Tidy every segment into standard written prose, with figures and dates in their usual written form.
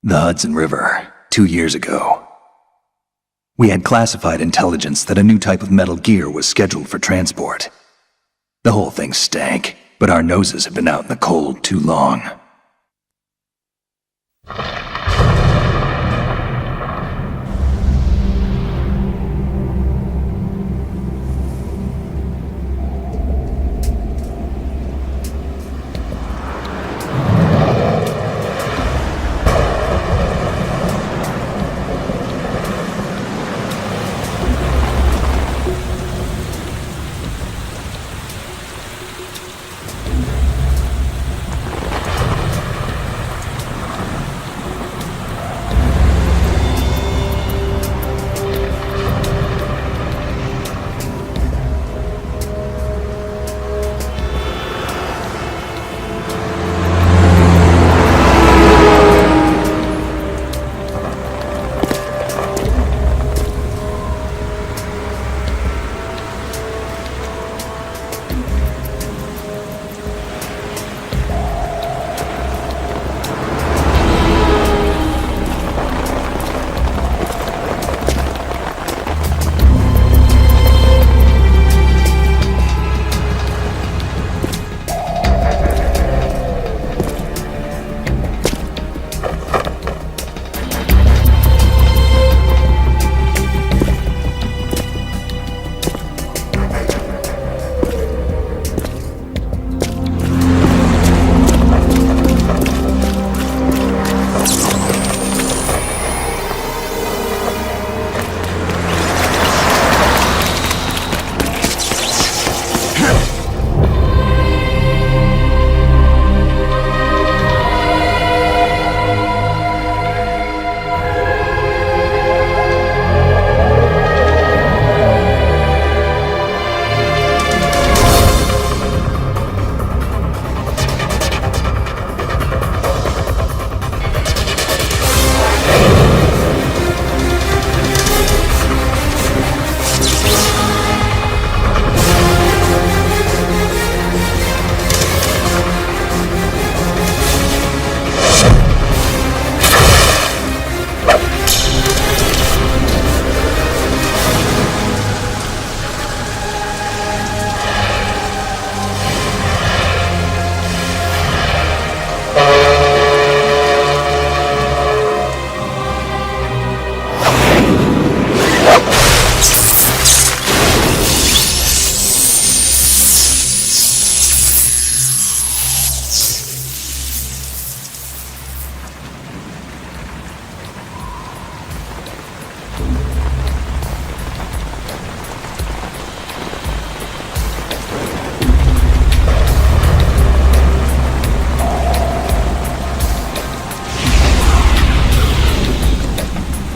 The Hudson River, 2 years ago. We had classified intelligence that a new type of metal gear was scheduled for transport. The whole thing stank, but our noses had been out in the cold too long.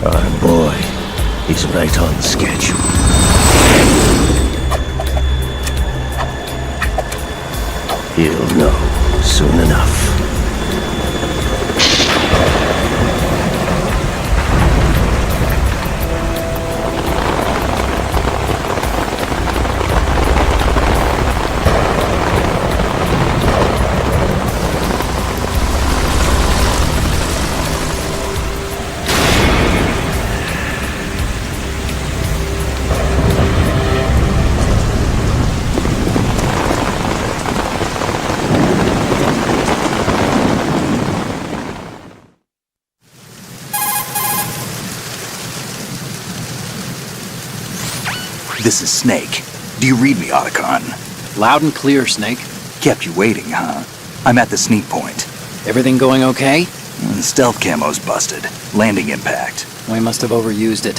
Our boy is right on schedule. He'll know soon enough. This is Snake. Do you read me, Otacon? Loud and clear, Snake. Kept you waiting, huh? I'm at the sneak point. Everything going okay? The stealth camo's busted. Landing impact. We must have overused it.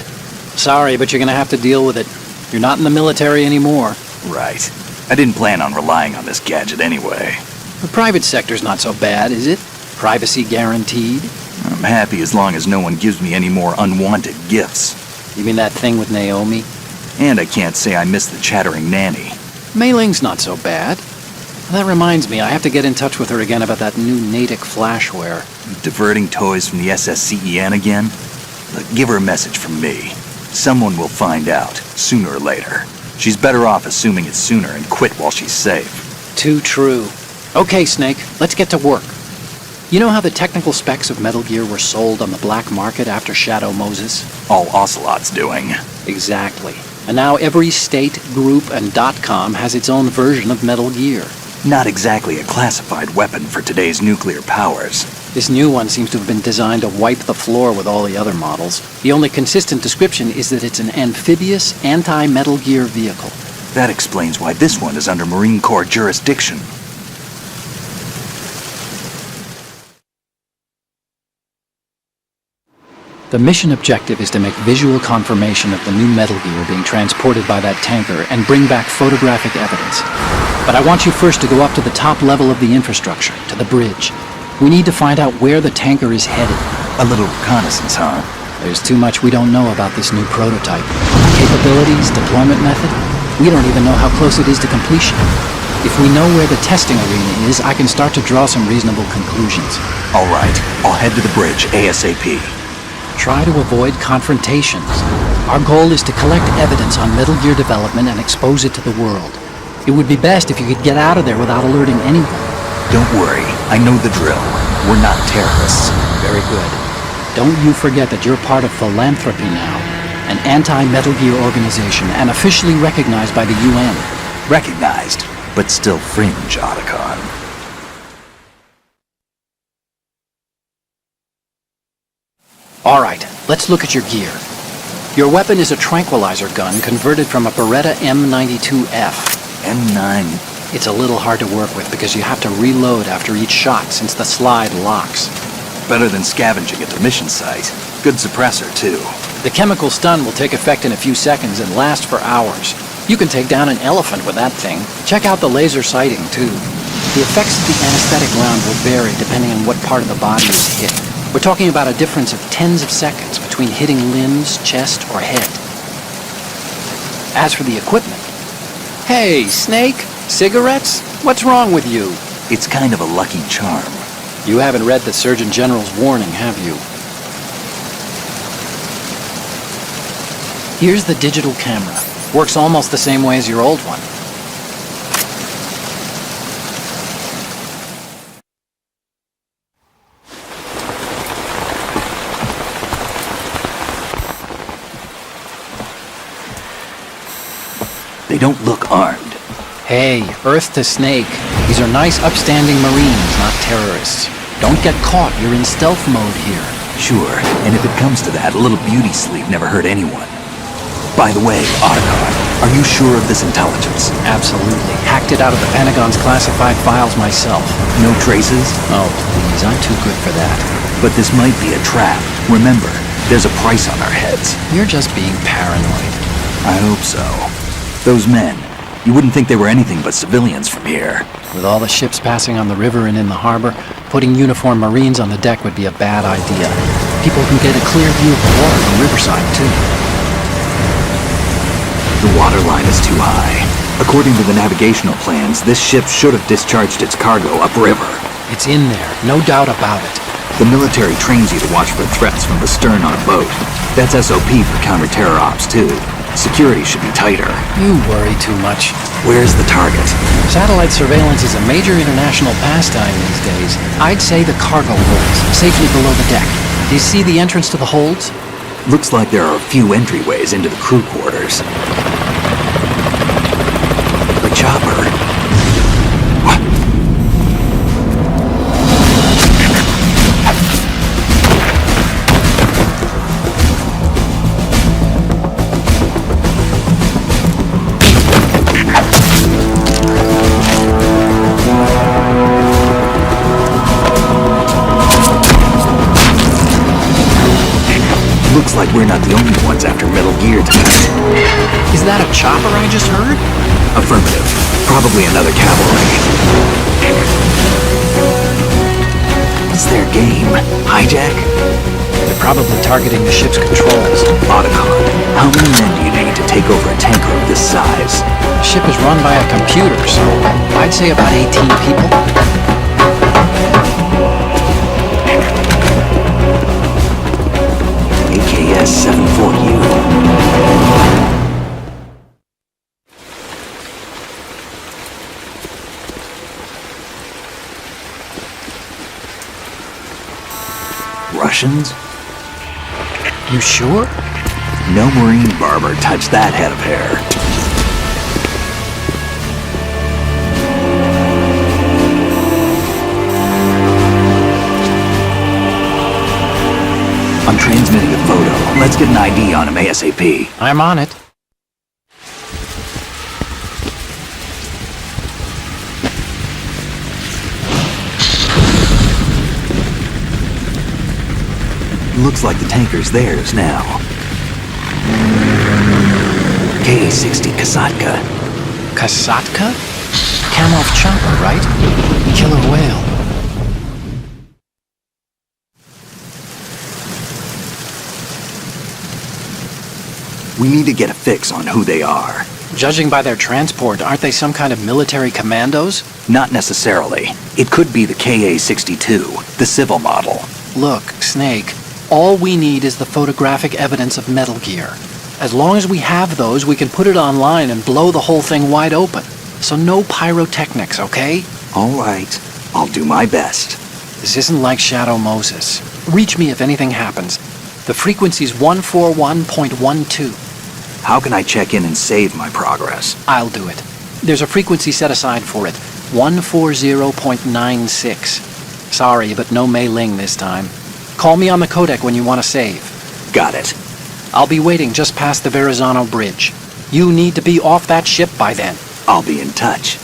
Sorry, but you're gonna have to deal with it. You're not in the military anymore. Right. I didn't plan on relying on this gadget anyway. The private sector's not so bad, is it? Privacy guaranteed? I'm happy as long as no one gives me any more unwanted gifts. You mean that thing with Naomi? And I can't say I miss the chattering nanny. Mei Ling's not so bad. That reminds me, I have to get in touch with her again about that new Natick flashware. Diverting toys from the SSCEN again? Look, give her a message from me. Someone will find out, sooner or later. She's better off assuming it's sooner and quit while she's safe. Too true. Okay, Snake, let's get to work. You know how the technical specs of Metal Gear were sold on the black market after Shadow Moses? All Ocelot's doing. Exactly. And now every state, group, and .com has its own version of Metal Gear. Not exactly a classified weapon for today's nuclear powers. This new one seems to have been designed to wipe the floor with all the other models. The only consistent description is that it's an amphibious, anti-Metal Gear vehicle. That explains why this one is under Marine Corps jurisdiction. The mission objective is to make visual confirmation of the new Metal Gear being transported by that tanker and bring back photographic evidence. But I want you first to go up to the top level of the infrastructure, to the bridge. We need to find out where the tanker is headed. A little reconnaissance, huh? There's too much we don't know about this new prototype. Capabilities, deployment method. We don't even know how close it is to completion. If we know where the testing arena is, I can start to draw some reasonable conclusions. All right, I'll head to the bridge ASAP. Try to avoid confrontations. Our goal is to collect evidence on Metal Gear development and expose it to the world. It would be best if you could get out of there without alerting anyone. Don't worry, I know the drill. We're not terrorists. Very good. Don't you forget that you're part of Philanthropy now, an anti-Metal Gear organization and officially recognized by the UN. Recognized, but still fringe, Otacon. All right, let's look at your gear. Your weapon is a tranquilizer gun converted from a Beretta M92F. M9. It's a little hard to work with because you have to reload after each shot since the slide locks. Better than scavenging at the mission site. Good suppressor, too. The chemical stun will take effect in a few seconds and last for hours. You can take down an elephant with that thing. Check out the laser sighting, too. The effects of the anesthetic round will vary depending on what part of the body is hit. We're talking about a difference of tens of seconds between hitting limbs, chest, or head. As for the equipment... Hey, Snake! Cigarettes? What's wrong with you? It's kind of a lucky charm. You haven't read the Surgeon General's warning, have you? Here's the digital camera. Works almost the same way as your old one. They don't look armed. Hey, Earth to Snake. These are nice, upstanding Marines, not terrorists. Don't get caught. You're in stealth mode here. Sure, and if it comes to that, a little beauty sleep never hurt anyone. By the way, Otacon, are you sure of this intelligence? Absolutely. Hacked it out of the Pentagon's classified files myself. No traces? Oh, please. I'm too good for that. But this might be a trap. Remember, there's a price on our heads. You're just being paranoid. I hope so. Those men, you wouldn't think they were anything but civilians from here. With all the ships passing on the river and in the harbor, putting uniformed Marines on the deck would be a bad idea. People can get a clear view of the water from Riverside, too. The water line is too high. According to the navigational plans, this ship should have discharged its cargo upriver. It's in there, no doubt about it. The military trains you to watch for threats from the stern on a boat. That's SOP for counter-terror ops, too. Security should be tighter. You worry too much. Where's the target? Satellite surveillance is a major international pastime these days. I'd say the cargo holds, safely below the deck. Do you see the entrance to the holds? Looks like there are a few entryways into the crew quarters. The chopper. What? Looks like we're not the only ones after Metal Gear tonight. Is that a chopper I just heard? Affirmative. Probably another cavalry. What's their game? Hijack? They're probably targeting the ship's controls. Otacon, how many men do you need to take over a tanker of this size? The ship is run by a computer, so I'd say about 18 people. AKS 74U. Russians? You sure? No Marine barber touched that head of hair. I'm transmitting a photo. Let's get an ID on him ASAP. I'm on it. Looks like the tanker's theirs now. Ka-60 Kasatka. Kasatka? Kamov chopper, right? Killer whale. We need to get a fix on who they are. Judging by their transport, aren't they some kind of military commandos? Not necessarily. It could be the Ka-62, the civil model. Look, Snake, all we need is the photographic evidence of Metal Gear. As long as we have those, we can put it online and blow the whole thing wide open. So no pyrotechnics, okay? All right. I'll do my best. This isn't like Shadow Moses. Reach me if anything happens. The frequency's 141.12. How can I check in and save my progress? I'll do it. There's a frequency set aside for it. 140.96. Sorry, but no Mei Ling this time. Call me on the codec when you want to save. Got it. I'll be waiting just past the Verrazano Bridge. You need to be off that ship by then. I'll be in touch.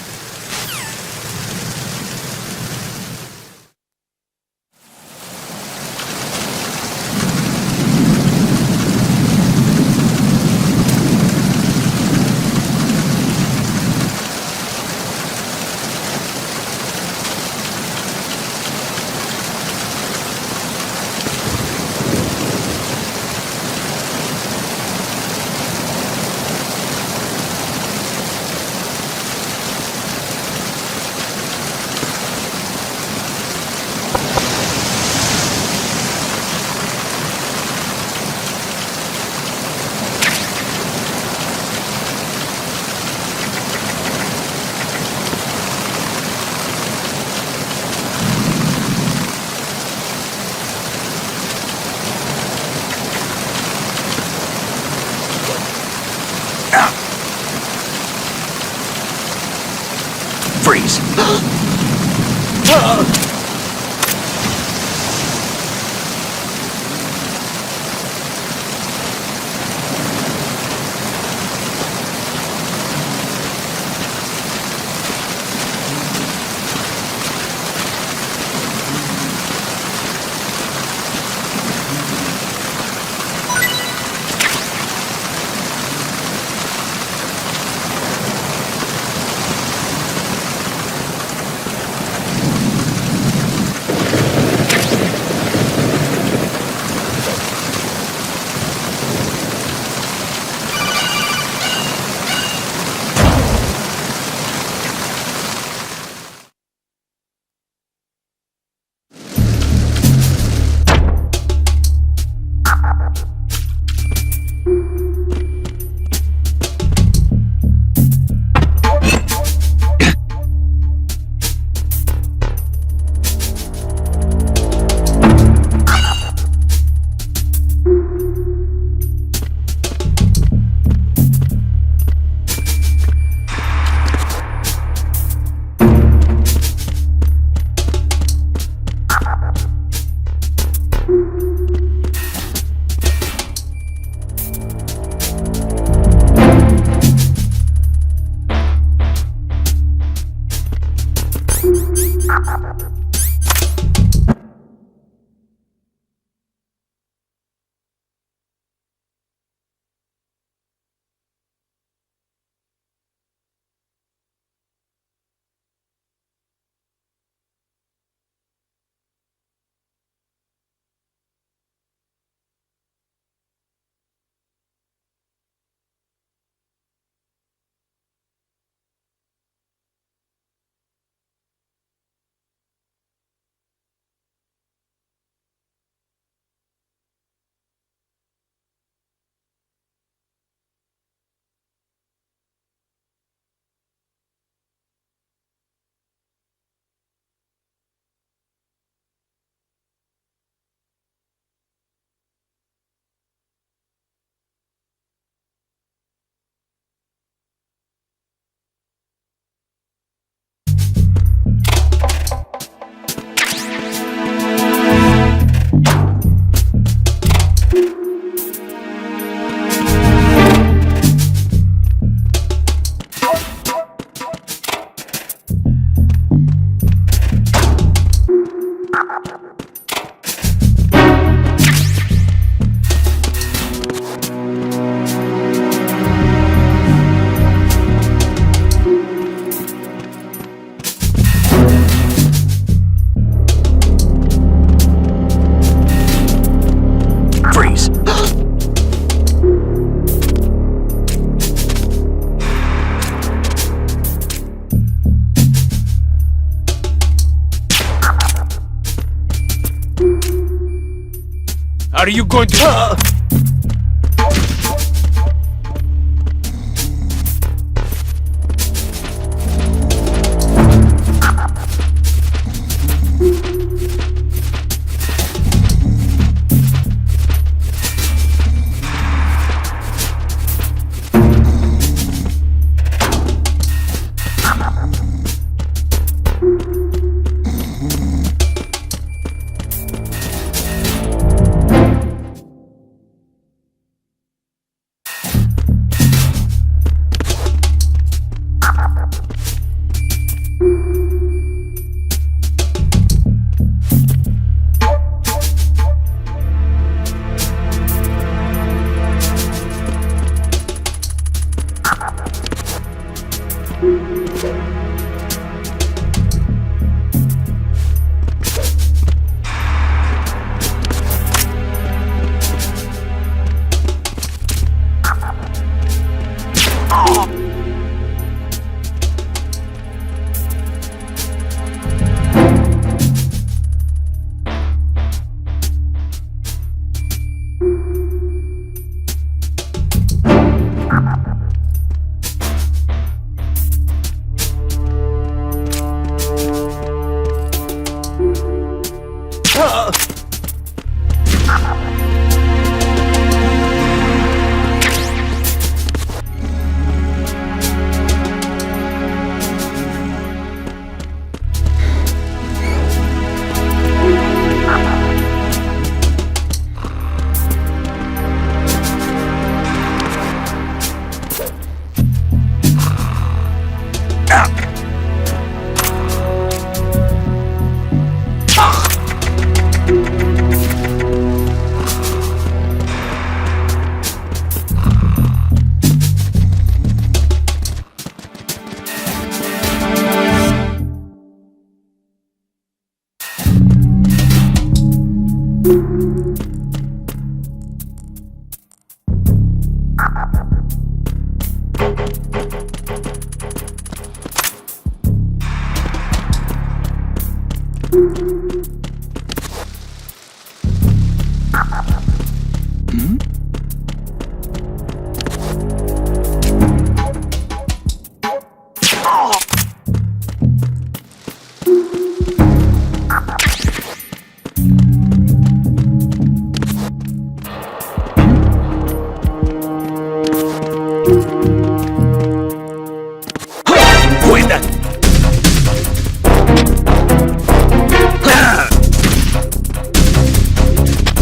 Freeze. Are you going to...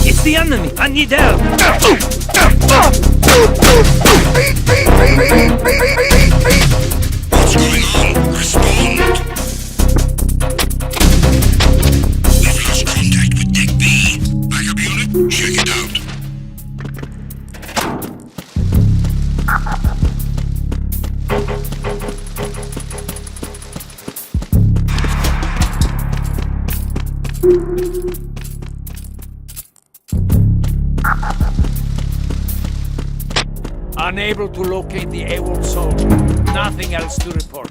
It's the enemy! I need help! What's going on? Respond! We've lost contact with Deck B. Backup unit, check it out. Unable to locate the AWOL soldier. Nothing else to report.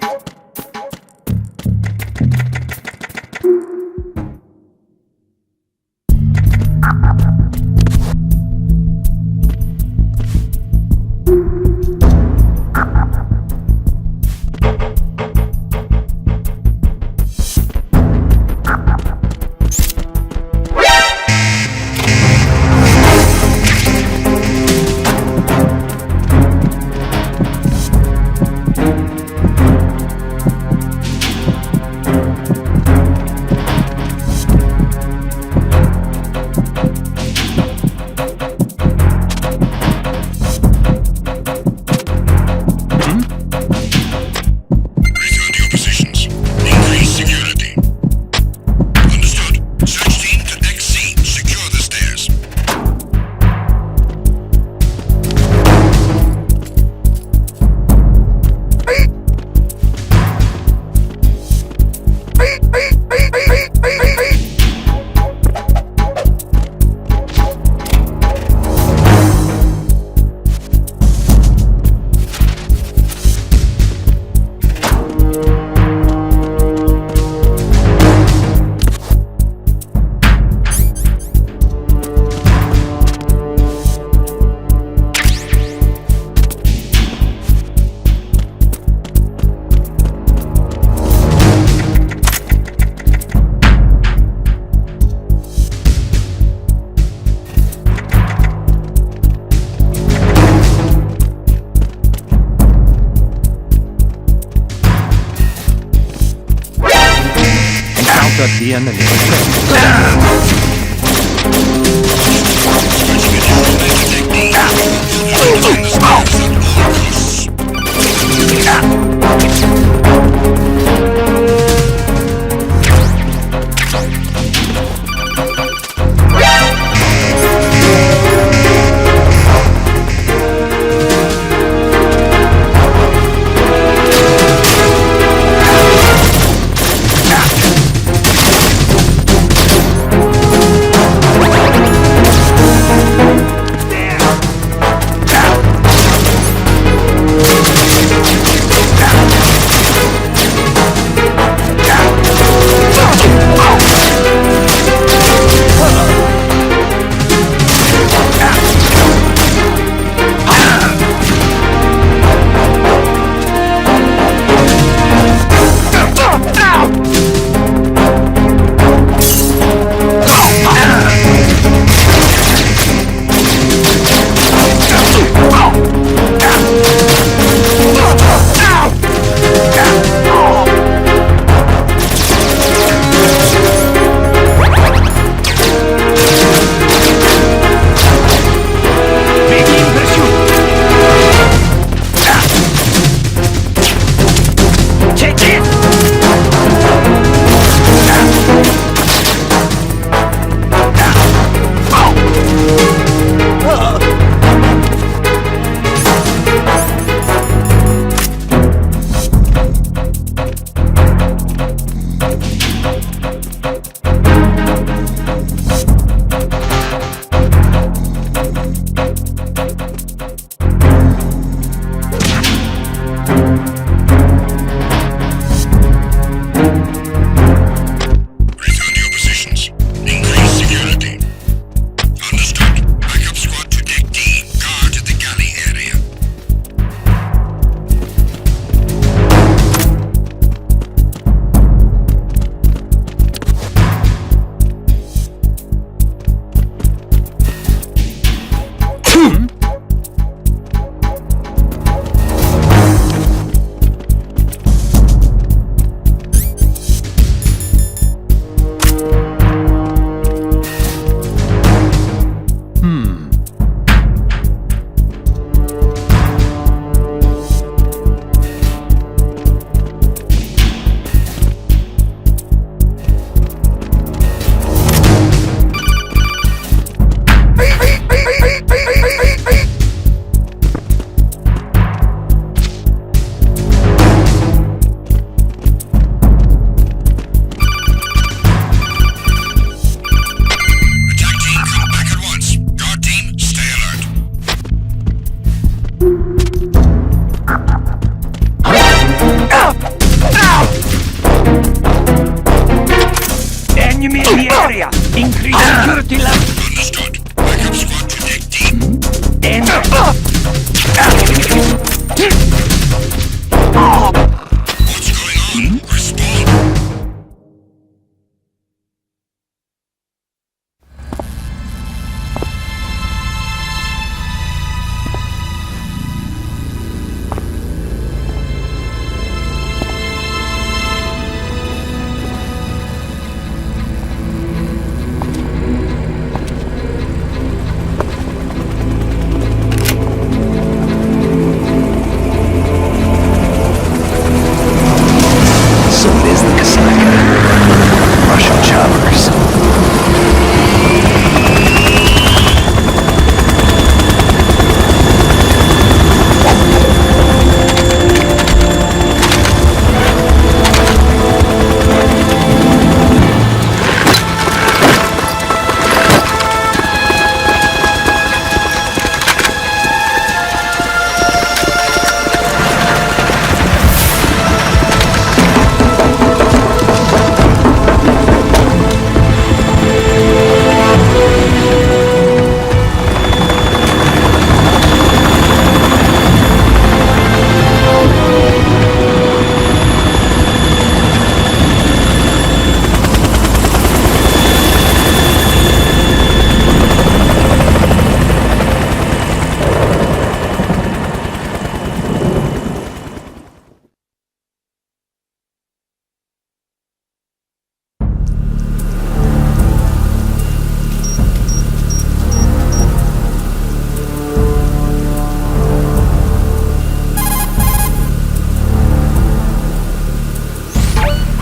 shut the enemy.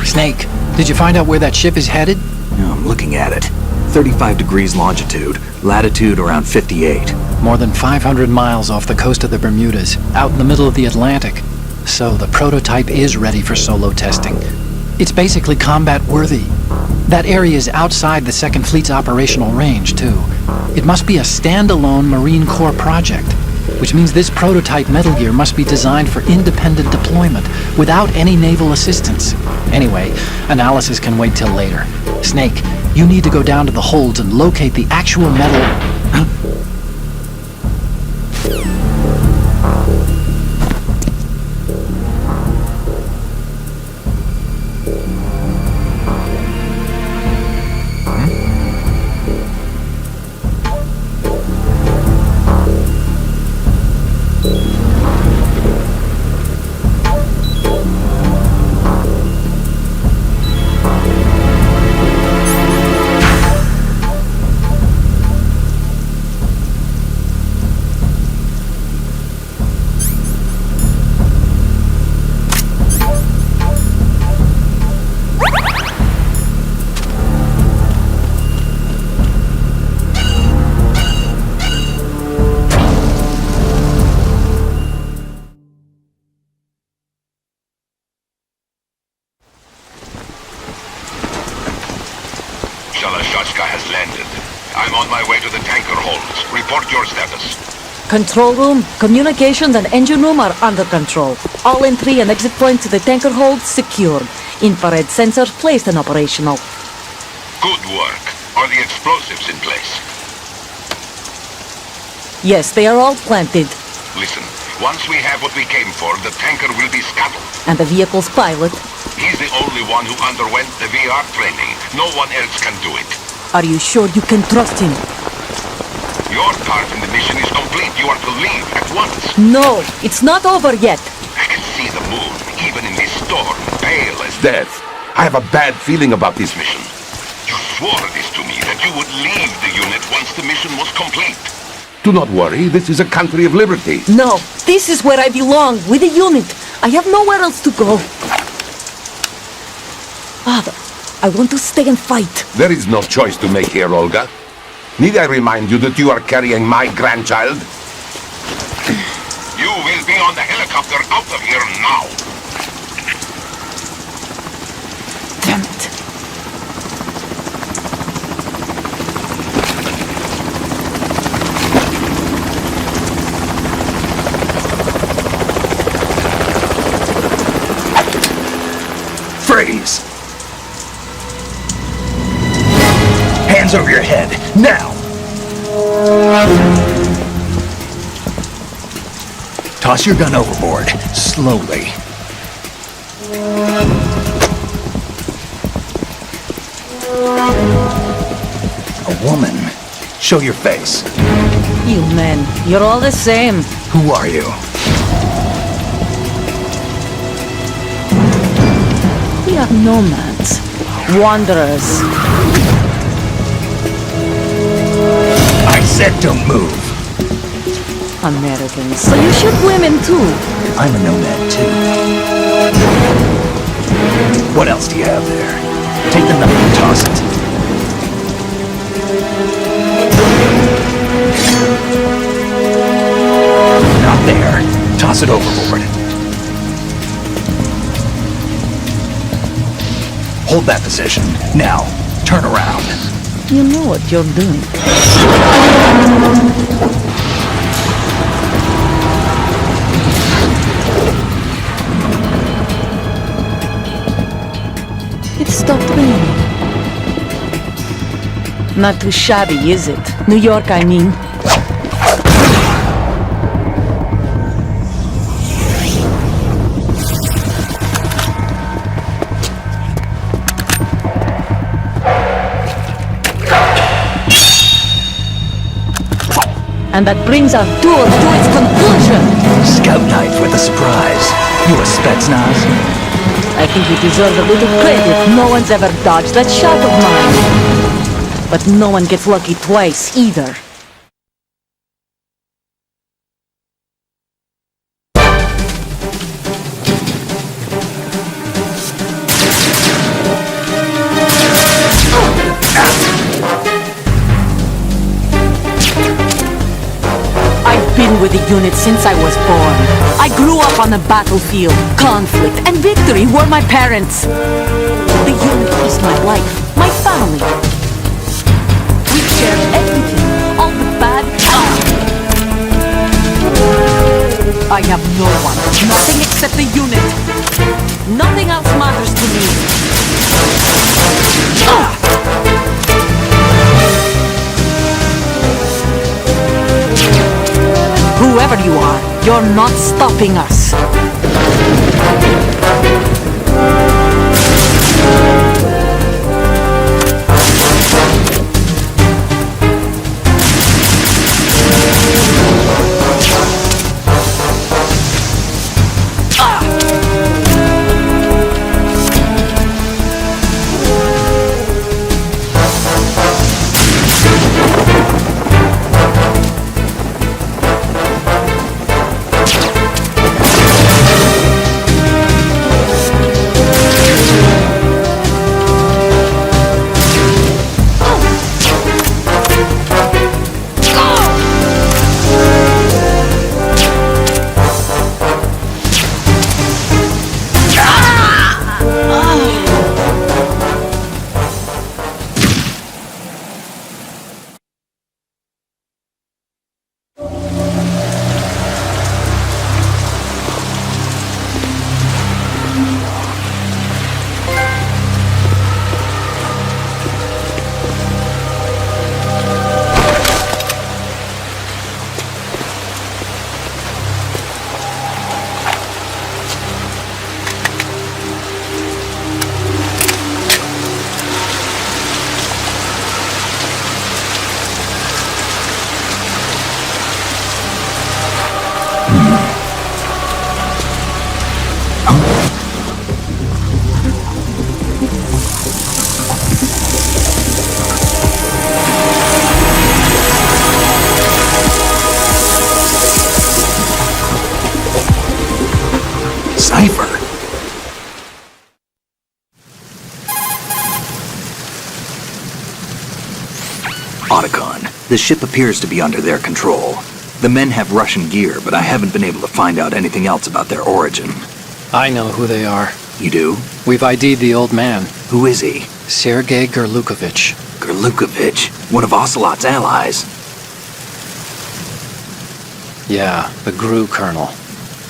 Snake, did you find out where that ship is headed? I'm looking at it. 35 degrees longitude, latitude around 58. More than 500 miles off the coast of the Bermudas, out in the middle of the Atlantic. So the prototype is ready for solo testing. It's basically combat-worthy. That area is outside the Second Fleet's operational range, too. It must be a standalone Marine Corps project, which means this prototype Metal Gear must be designed for independent deployment, without any naval assistance. Anyway, analysis can wait till later. Snake, you need to go down to the holds and locate the actual metal... Shalashaska has landed. I'm on my way to the tanker holds. Report your status. Control room, communications and engine room are under control. All entry and exit points to the tanker hold secured. Infrared sensors placed and operational. Good work. Are the explosives in place? Yes, they are all planted. Listen, once we have what we came for, the tanker will be scuttled. And the vehicle's pilot. He's the only one who underwent the VR training. No one else can do it. Are you sure you can trust him? Your part in the mission is complete. You are to leave at once. No, it's not over yet. I can see the moon, even in this storm, pale as death. I have a bad feeling about this mission. You swore this to me, that you would leave the unit once the mission was complete. Do not worry, this is a country of liberty. No, this is where I belong, with the unit. I have nowhere else to go. Father, I want to stay and fight. There is no choice to make here, Olga. Need I remind you that you are carrying my grandchild? You will be on the helicopter out of here now. Damn it. Freeze! Hands over your head, now! Toss your gun overboard, slowly. A woman. Show your face. You men, you're all the same. Who are you? We are nomads, wanderers. I said don't move. Americans, so you shoot women too. I'm a nomad too. What else do you have there? Take the knife and toss it. Not there. Toss it overboard. Hold that position. Now, turn around. You know what you're doing. It stopped raining. Not too shabby, is it? New York, I mean. And that brings our tour to its conclusion. Scout knife with a surprise. You a Spetsnaz? I think you deserve a little credit. No one's ever dodged that shot of mine. But no one gets lucky twice, either. been with the unit since I was born. I grew up on the battlefield. Conflict and victory were my parents. The unit is my life, my family. We share everything, all the bad. I have no one, nothing except the unit. Nothing else matters to me. Whoever you are, you're not stopping us. Cipher. Otacon, the ship appears to be under their control. The men have Russian gear, but I haven't been able to find out anything else about their origin. I know who they are. You do? We've ID'd the old man, Who is he? Sergei Gerlukovich. Gerlukovich, one of Ocelot's allies. Yeah, the GRU colonel.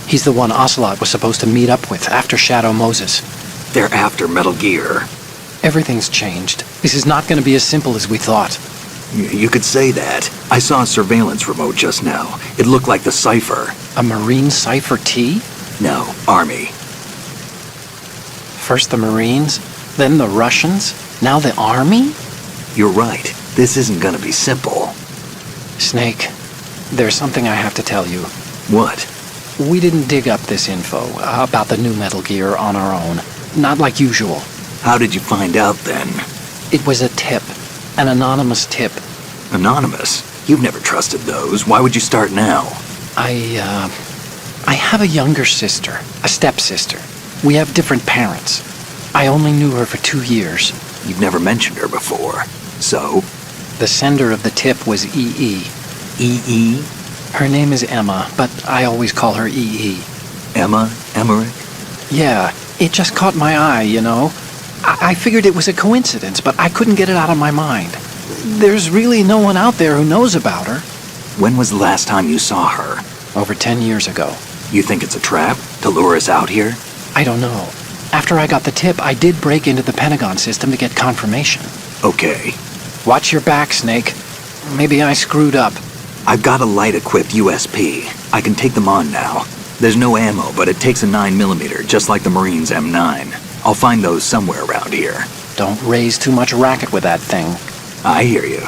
He's the one Ocelot was supposed to meet up with after Shadow Moses. They're after Metal Gear. Everything's changed. This is not going to be as simple as we thought. You could say that. I saw a surveillance remote just now. It looked like the Cipher. A Marine Cipher T? No, Army. First the Marines, then the Russians, now the Army? You're right. This isn't gonna be simple. Snake, there's something I have to tell you. What? We didn't dig up this info about the new Metal Gear on our own. Not like usual. How did you find out then? It was a tip. An anonymous tip. Anonymous? You've never trusted those. Why would you start now? I have a younger sister, a stepsister. We have different parents. I only knew her for 2 years. You've never mentioned her before. So? The sender of the tip was EE. EE? Her name is Emma, but I always call her EE. Emma? Emmerich? Yeah, it just caught my eye, you know. I figured it was a coincidence, but I couldn't get it out of my mind. There's really no one out there who knows about her. When was the last time you saw her? Over 10 years ago. You think it's a trap? To lure us out here? I don't know. After I got the tip, I did break into the Pentagon system to get confirmation. Okay. Watch your back, Snake. Maybe I screwed up. I've got a light-equipped USP. I can take them on now. There's no ammo, but it takes a 9mm, just like the Marines' M9. I'll find those somewhere around here. Don't raise too much racket with that thing. I hear you.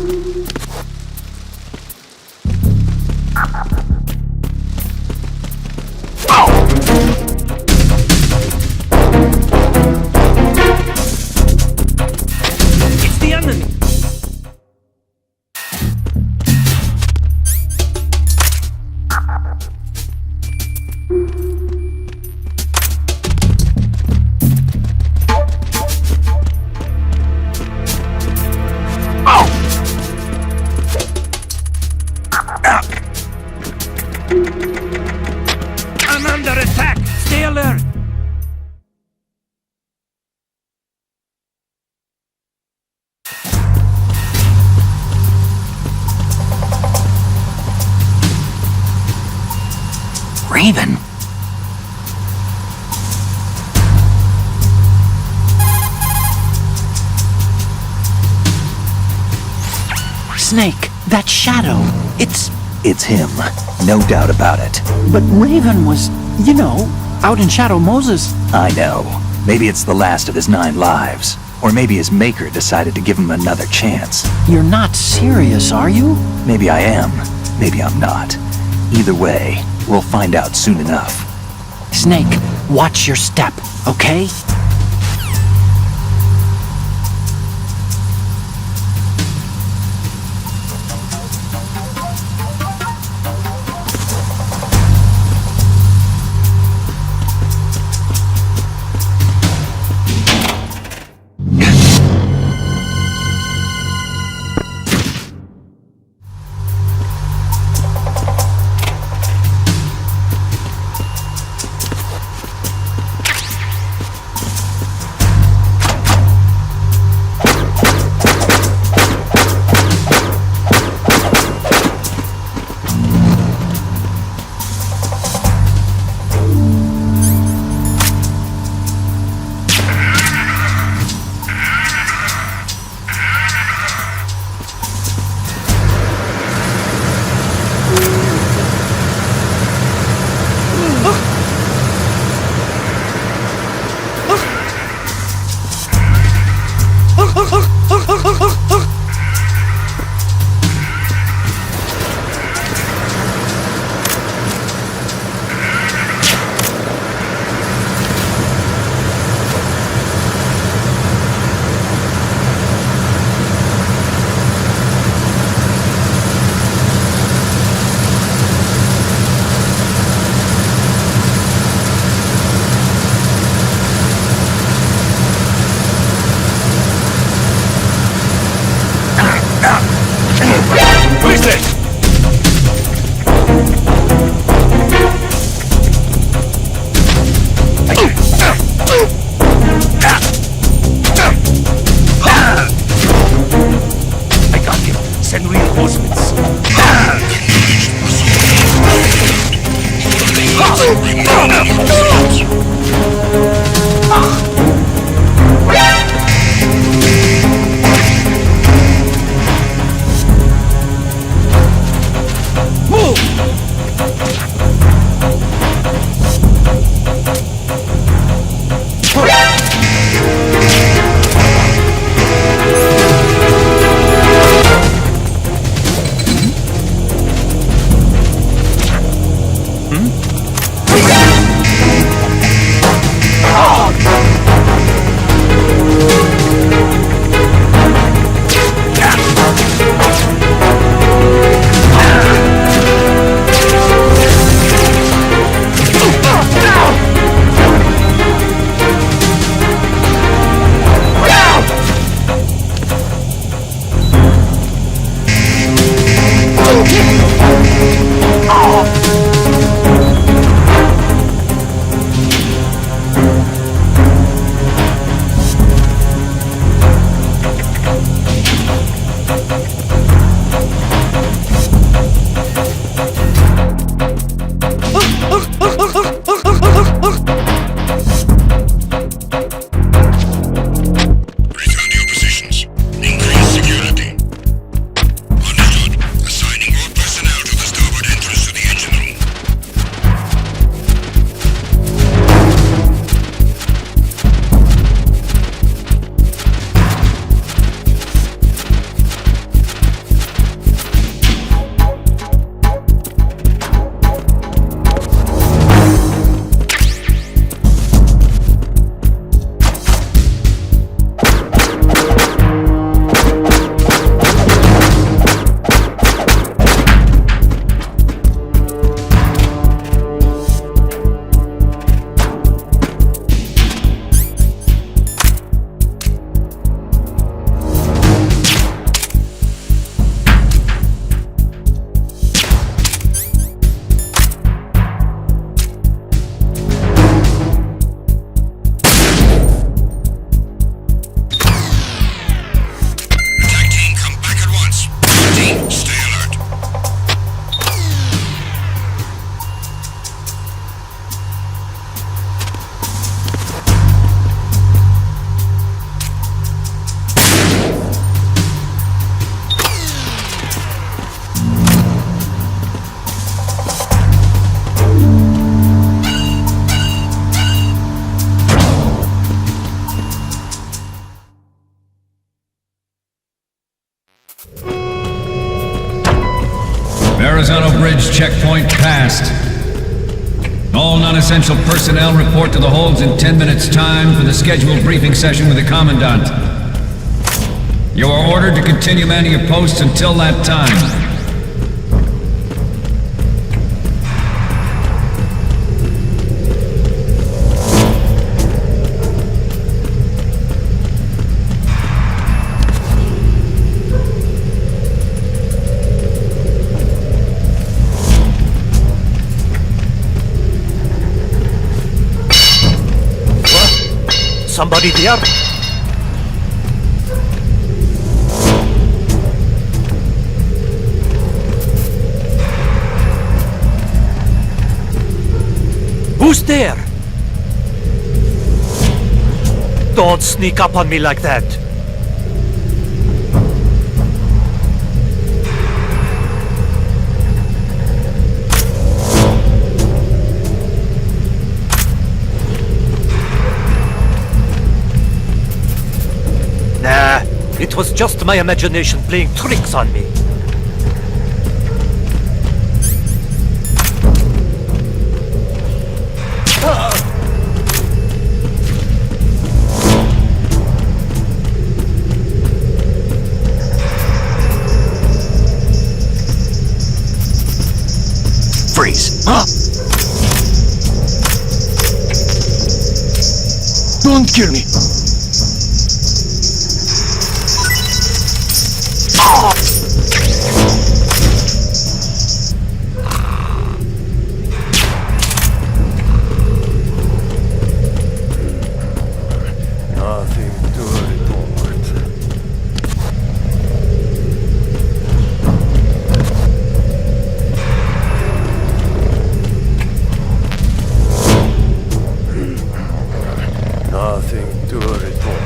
It's the enemy! I'm under attack! Stay alert! Raven? Snake, that shadow, It's him. No doubt about it. But Raven was, you know, out in Shadow Moses. I know. Maybe it's the last of his 9 lives. Or maybe his maker decided to give him another chance. You're not serious, are you? Maybe I am. Maybe I'm not. Either way, we'll find out soon enough. Snake, watch your step, okay? Horizontal bridge checkpoint passed. All non-essential personnel report to the holds in 10 minutes' time for the scheduled briefing session with the Commandant. You are ordered to continue manning your posts until that time. Somebody there? Who's there? Don't sneak up on me like that. Nah, it was just my imagination playing tricks on me. Freeze! Huh? Don't kill me! Nothing to report. Nothing to report.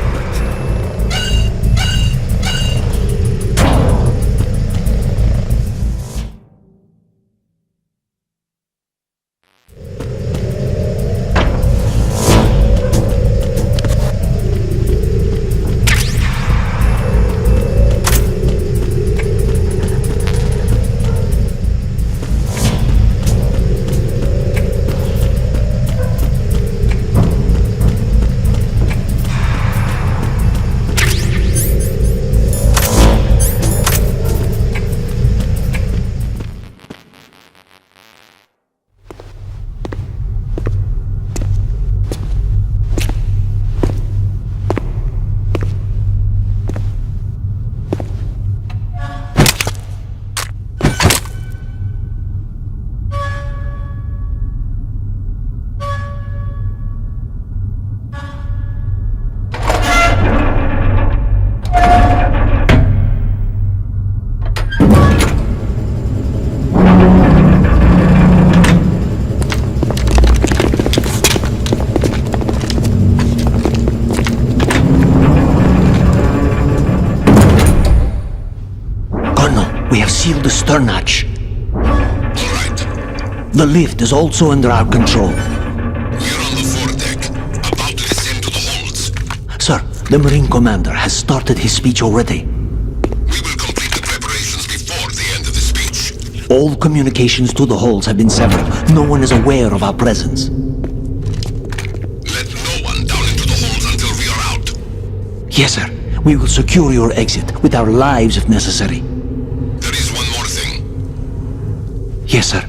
We have sealed the stern hatch. All right. The lift is also under our control. We're on the foredeck, about to descend to the holds. Sir, the Marine Commander has started his speech already. We will complete the preparations before the end of the speech. All communications to the holds have been severed. No one is aware of our presence. Let no one down into the holds until we are out. Yes, sir. We will secure your exit with our lives if necessary. There is one more thing. Yes, sir.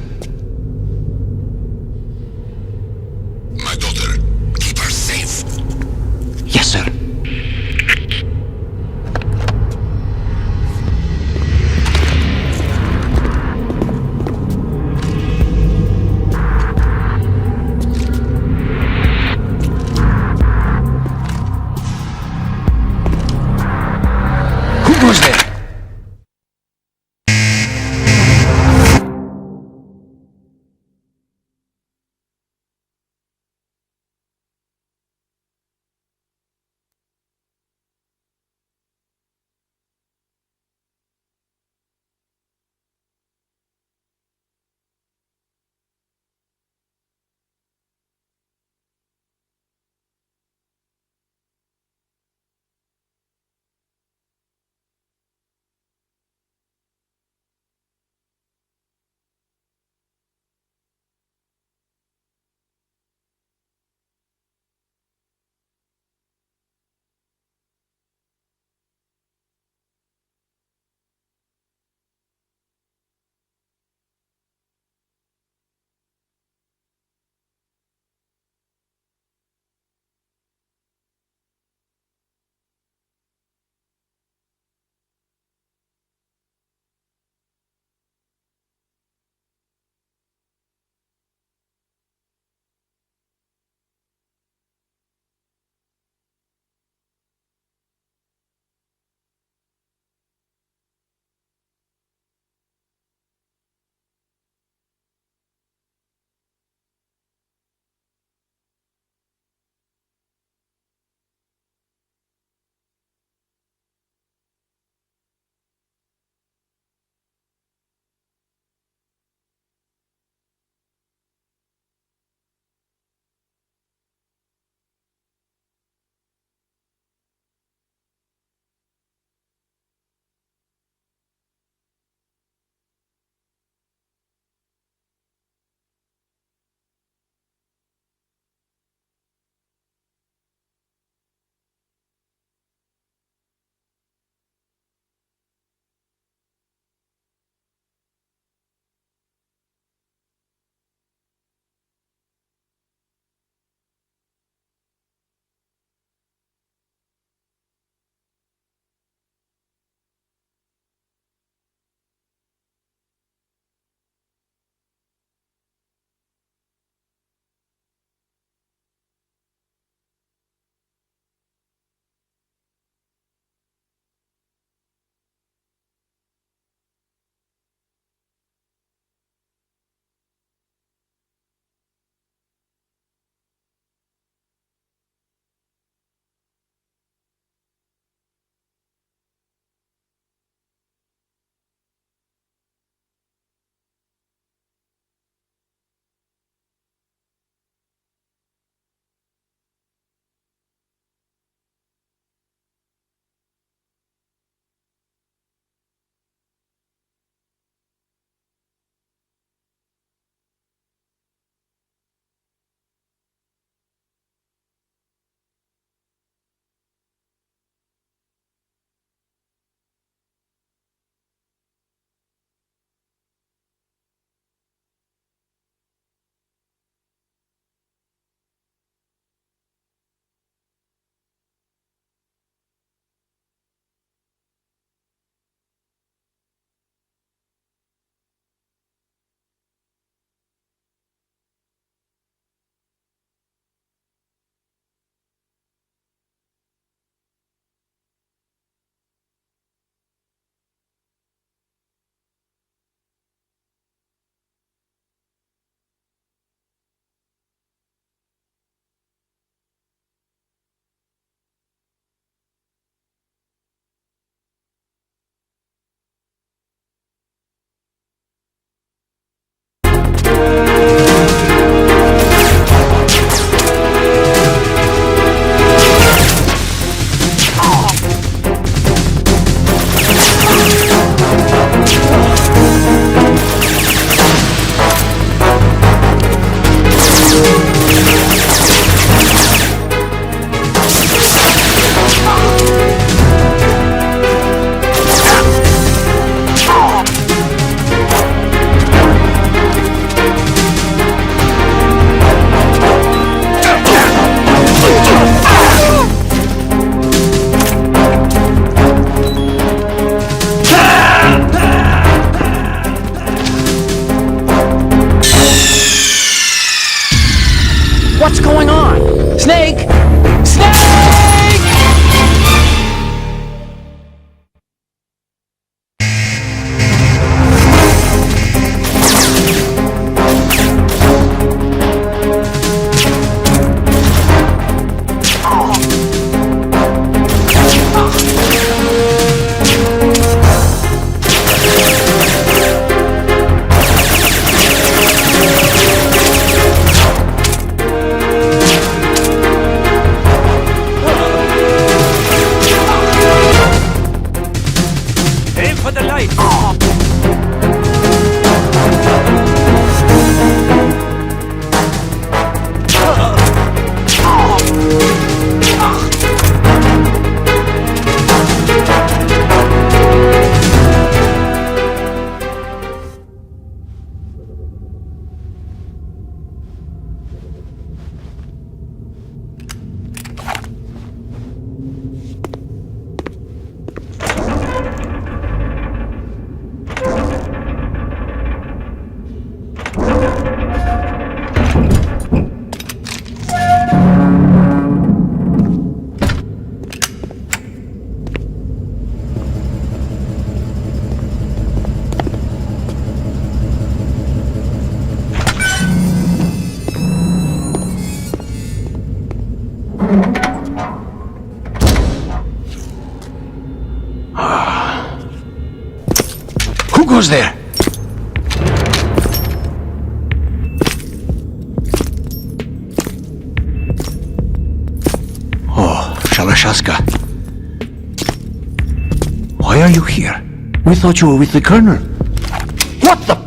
My daughter, keep her safe. Yes, sir. Who goes there? goes there? Oh, Shalashaska. Why are you here? We thought you were with the Colonel. What the?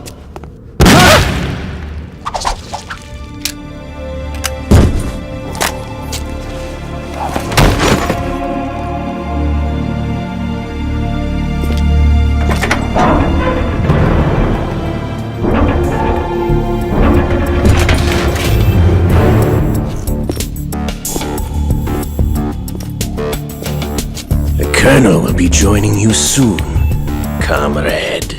The Colonel will be joining you soon, comrade.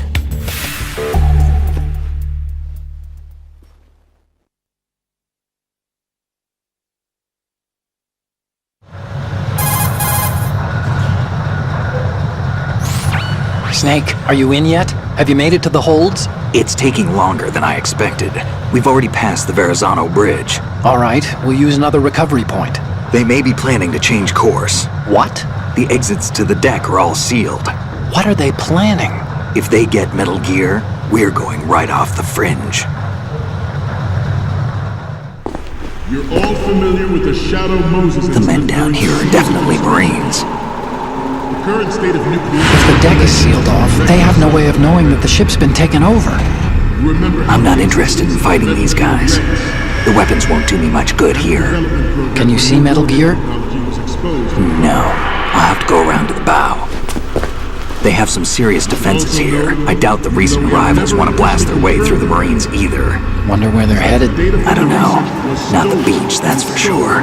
Snake, are you in yet? Have you made it to the holds? It's taking longer than I expected. We've already passed the Verrazano Bridge. All right, we'll use another recovery point. They may be planning to change course. What? The exits to the deck are all sealed. What are they planning? If they get Metal Gear, we're going right off the fringe. You're all familiar with the Shadow Moses The men down here are definitely Marines. The current state of nuclear... If the deck is sealed off, they have no way of knowing that the ship's been taken over. Remember, I'm not interested in fighting these guys. The weapons won't do me much good here. Can you see Metal Gear? No. I'll have to go around to the bow. They have some serious defenses here. I doubt the recent arrivals want to blast their way through the Marines either. Wonder where they're headed. I don't know. Not the beach, that's for sure.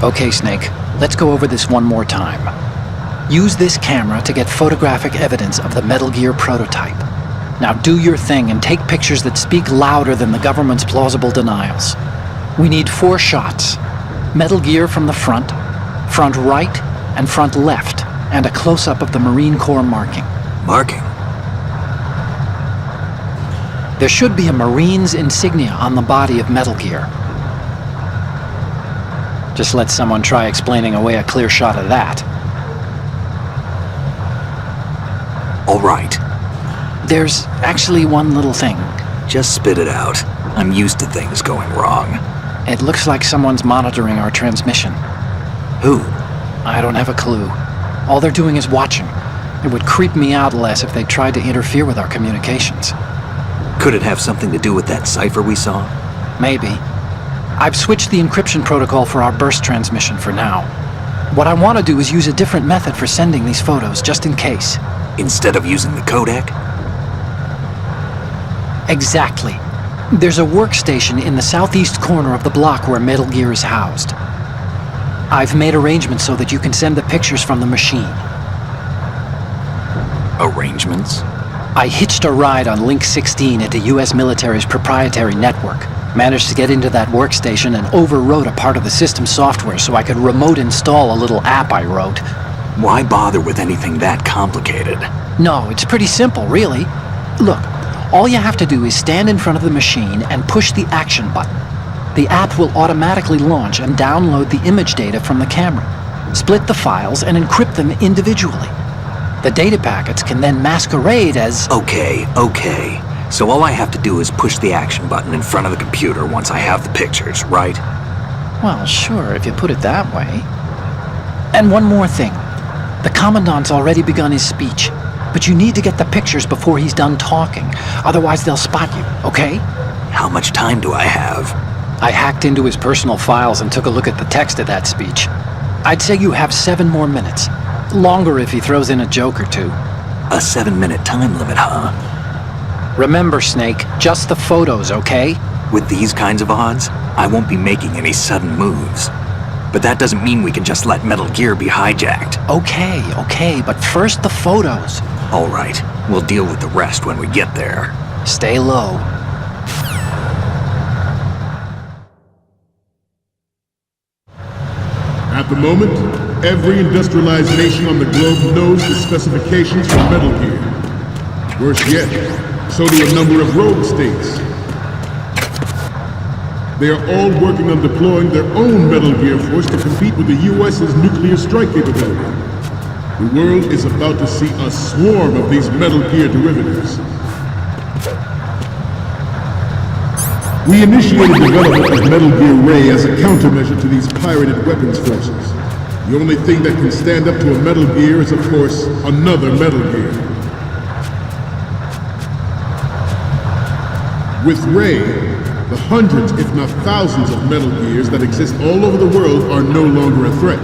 Okay, Snake. Let's go over this one more time. Use this camera to get photographic evidence of the Metal Gear prototype. Now do your thing and take pictures that speak louder than the government's plausible denials. We need 4 shots. Metal Gear from the front right, and front left, and a close-up of the Marine Corps marking. Marking? There should be a Marine's insignia on the body of Metal Gear. Just let someone try explaining away a clear shot of that. All right. There's actually one little thing. Just spit it out. I'm used to things going wrong. It looks like someone's monitoring our transmission. Who? I don't have a clue. All they're doing is watching. It would creep me out less if they tried to interfere with our communications. Could it have something to do with that cipher we saw? Maybe. I've switched the encryption protocol for our burst transmission for now. What I want to do is use a different method for sending these photos, just in case. Instead of using the codec? Exactly. There's a workstation in the southeast corner of the block where Metal Gear is housed. I've made arrangements so that you can send the pictures from the machine. Arrangements? I hitched a ride on Link 16 into US military's proprietary network. Managed to get into that workstation and overwrote a part of the system software so I could remote install a little app I wrote. Why bother with anything that complicated? No, it's pretty simple, really. Look, all you have to do is stand in front of the machine and push the action button. The app will automatically launch and download the image data from the camera, split the files, and encrypt them individually. The data packets can then masquerade as... Okay. So all I have to do is push the action button in front of the computer once I have the pictures, right? Well, sure, if you put it that way. And one more thing. The Commandant's already begun his speech, but you need to get the pictures before he's done talking. Otherwise, they'll spot you, okay? How much time do I have? I hacked into his personal files and took a look at the text of that speech. I'd say you have 7 more minutes. Longer if he throws in a joke or two. A 7-minute time limit, huh? Remember, Snake, just the photos, okay? With these kinds of odds, I won't be making any sudden moves. But that doesn't mean we can just let Metal Gear be hijacked. Okay, but first the photos. All right, we'll deal with the rest when we get there. Stay low. At the moment, every industrialized nation on the globe knows the specifications for Metal Gear. Worse yet, so do a number of rogue states. They are all working on deploying their own Metal Gear force to compete with the US's nuclear strike capability. The world is about to see a swarm of these Metal Gear derivatives. We initiated development of Metal Gear Ray as a countermeasure to these pirated weapons forces. The only thing that can stand up to a Metal Gear is, of course, another Metal Gear. With Ray, the hundreds, if not thousands, of Metal Gears that exist all over the world are no longer a threat.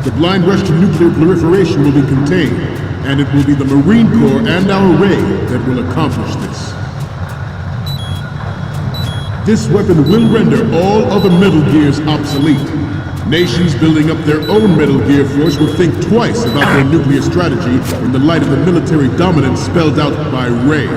The blind rush to nuclear proliferation will be contained, and it will be the Marine Corps and our Ray that will accomplish this. This weapon will render all other Metal Gears obsolete. Nations building up their own Metal Gear force will think twice about their nuclear strategy in the light of the military dominance spelled out by Ray.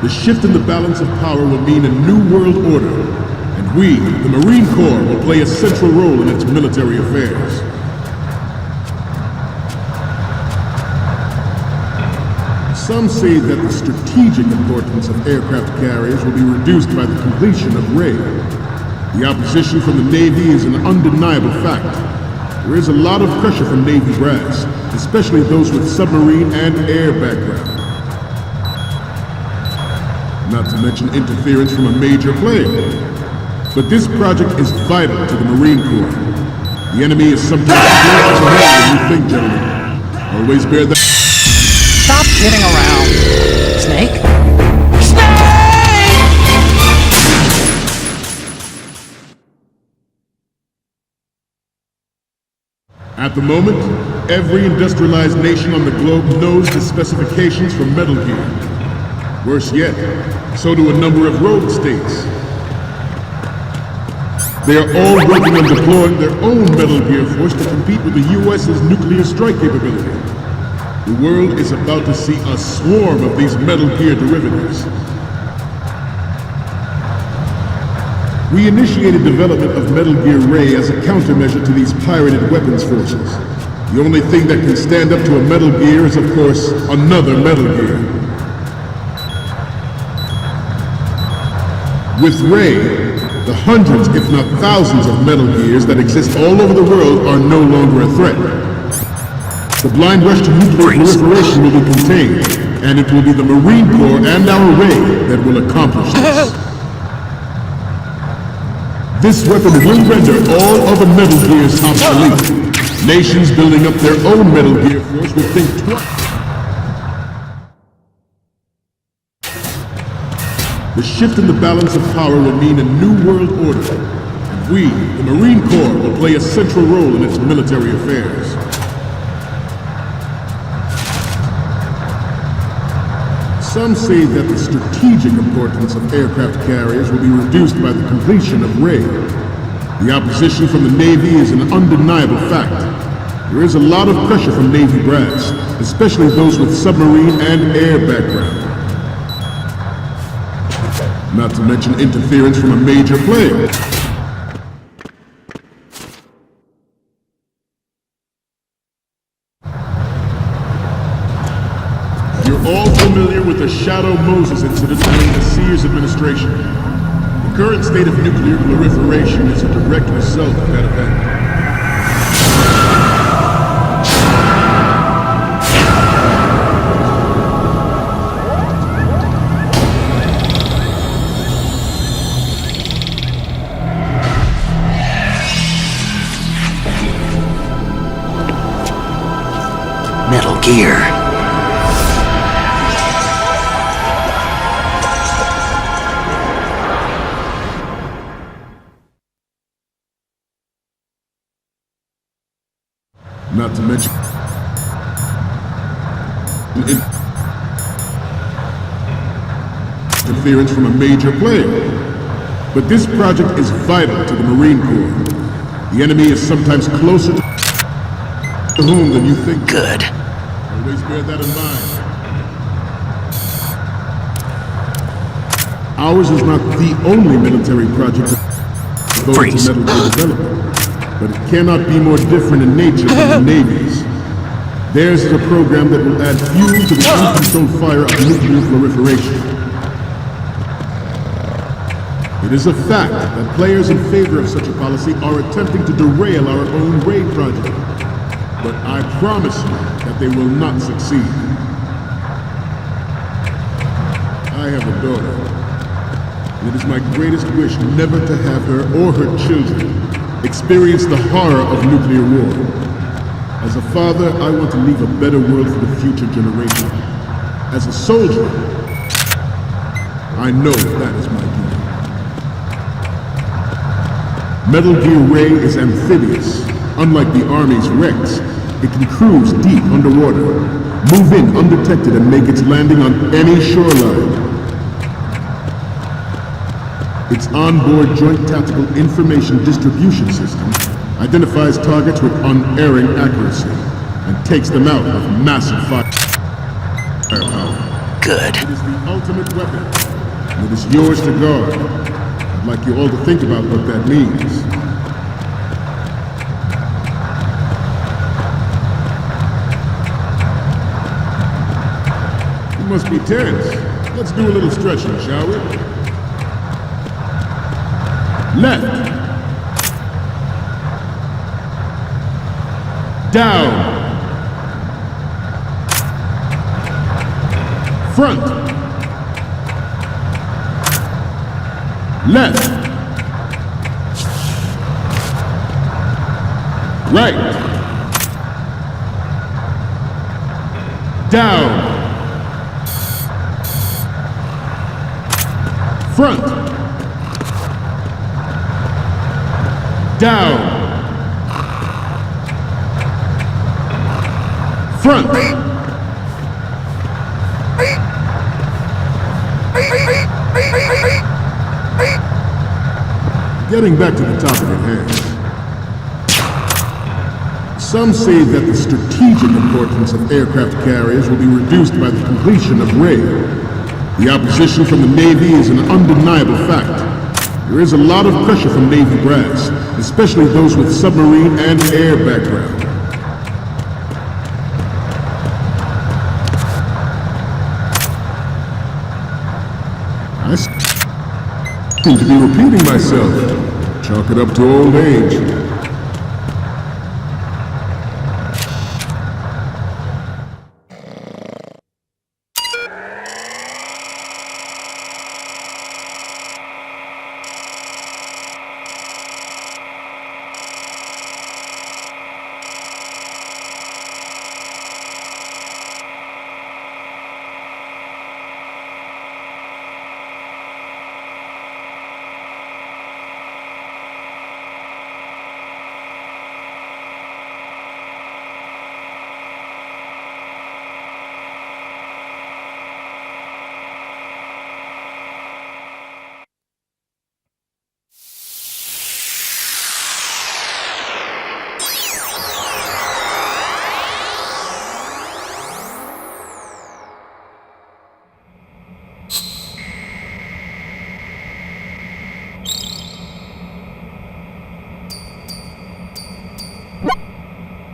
The shift in the balance of power will mean a new world order, and we, the Marine Corps, will play a central role in its military affairs. Some say that the strategic importance of aircraft carriers will be reduced by the completion of Ray. The opposition from the Navy is an undeniable fact. There is a lot of pressure from Navy brass, especially those with submarine and air background. Not to mention interference from a major player. But this project is vital to the Marine Corps. The enemy is sometimes closer to hell than you think, gentlemen. Always bear that. Stop kidding around. Snake? At the moment, every industrialized nation on the globe knows the specifications for Metal Gear. Worse yet, so do a number of rogue states. They are all working on deploying their own Metal Gear force to compete with the US's nuclear strike capability. The world is about to see a swarm of these Metal Gear derivatives. We initiated development of Metal Gear Ray as a countermeasure to these pirated weapons forces. The only thing that can stand up to a Metal Gear is, of course, another Metal Gear. With Ray, the hundreds, if not thousands, of Metal Gears that exist all over the world are no longer a threat. The blind rush to nuclear proliferation will be contained, and it will be the Marine Corps and our Ray that will accomplish this. This weapon will render all other Metal Gears obsolete. Nations building up their own Metal Gear force will think twice. The shift in the balance of power will mean a new world order, and we, the Marine Corps, will play a central role in its military affairs. Some say that the strategic importance of aircraft carriers will be reduced by the completion of Ray. The opposition from the Navy is an undeniable fact. There is a lot of pressure from Navy brass, especially those with submarine and air background. Not to mention interference from a major player. You're all familiar with the Shadow Moses incident during the Sears administration. The current state of nuclear proliferation is a direct result of that event. Metal Gear. Not to mention interference from a major player. But this project is vital to the Marine Corps. The enemy is sometimes closer to home than you think. Good. Always bear that in mind. Ours is not the only military project devoted to Metal Gear development, but it cannot be more different in nature than the Navy's. Theirs is a program that will add fuel to the uncontrolled fire of nuclear proliferation. It is a fact that players in favor of such a policy are attempting to derail our own raid project. But I promise you that they will not succeed. I have a daughter. It is my greatest wish never to have her or her children experience the horror of nuclear war. As a father, I want to leave a better world for the future generation. As a soldier, I know that is my duty. Metal Gear Ray is amphibious. Unlike the Army's Rex, it can cruise deep underwater, move in undetected and make its landing on any shoreline. Its onboard Joint Tactical Information Distribution System identifies targets with unerring accuracy and takes them out with massive firepower. Good. It is the ultimate weapon, and it is yours to guard. I'd like you all to think about what that means. You must be tense. Let's do a little stretching, shall we? Left. Down. Front. Left. Right. Down. Front. Down. Front. Getting back to the topic at hand. Some say that the strategic importance of aircraft carriers will be reduced by the completion of raid. The opposition from the Navy is an undeniable fact. There is a lot of pressure from Navy brass, especially those with submarine and air background. I seem to be repeating myself. Chalk it up to old age.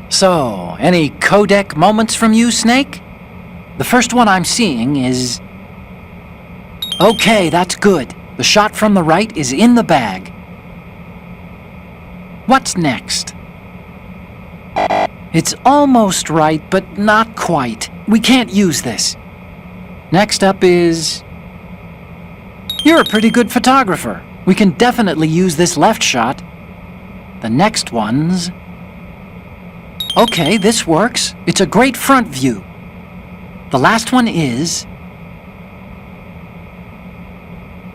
So, any codec moments from you, Snake? The first one I'm seeing is... Okay, that's good. The shot from the right is in the bag. What's next? It's almost right, but not quite. We can't use this. Next up is... You're a pretty good photographer. We can definitely use this left shot. The next one's... Okay, this works. It's a great front view. The last one is...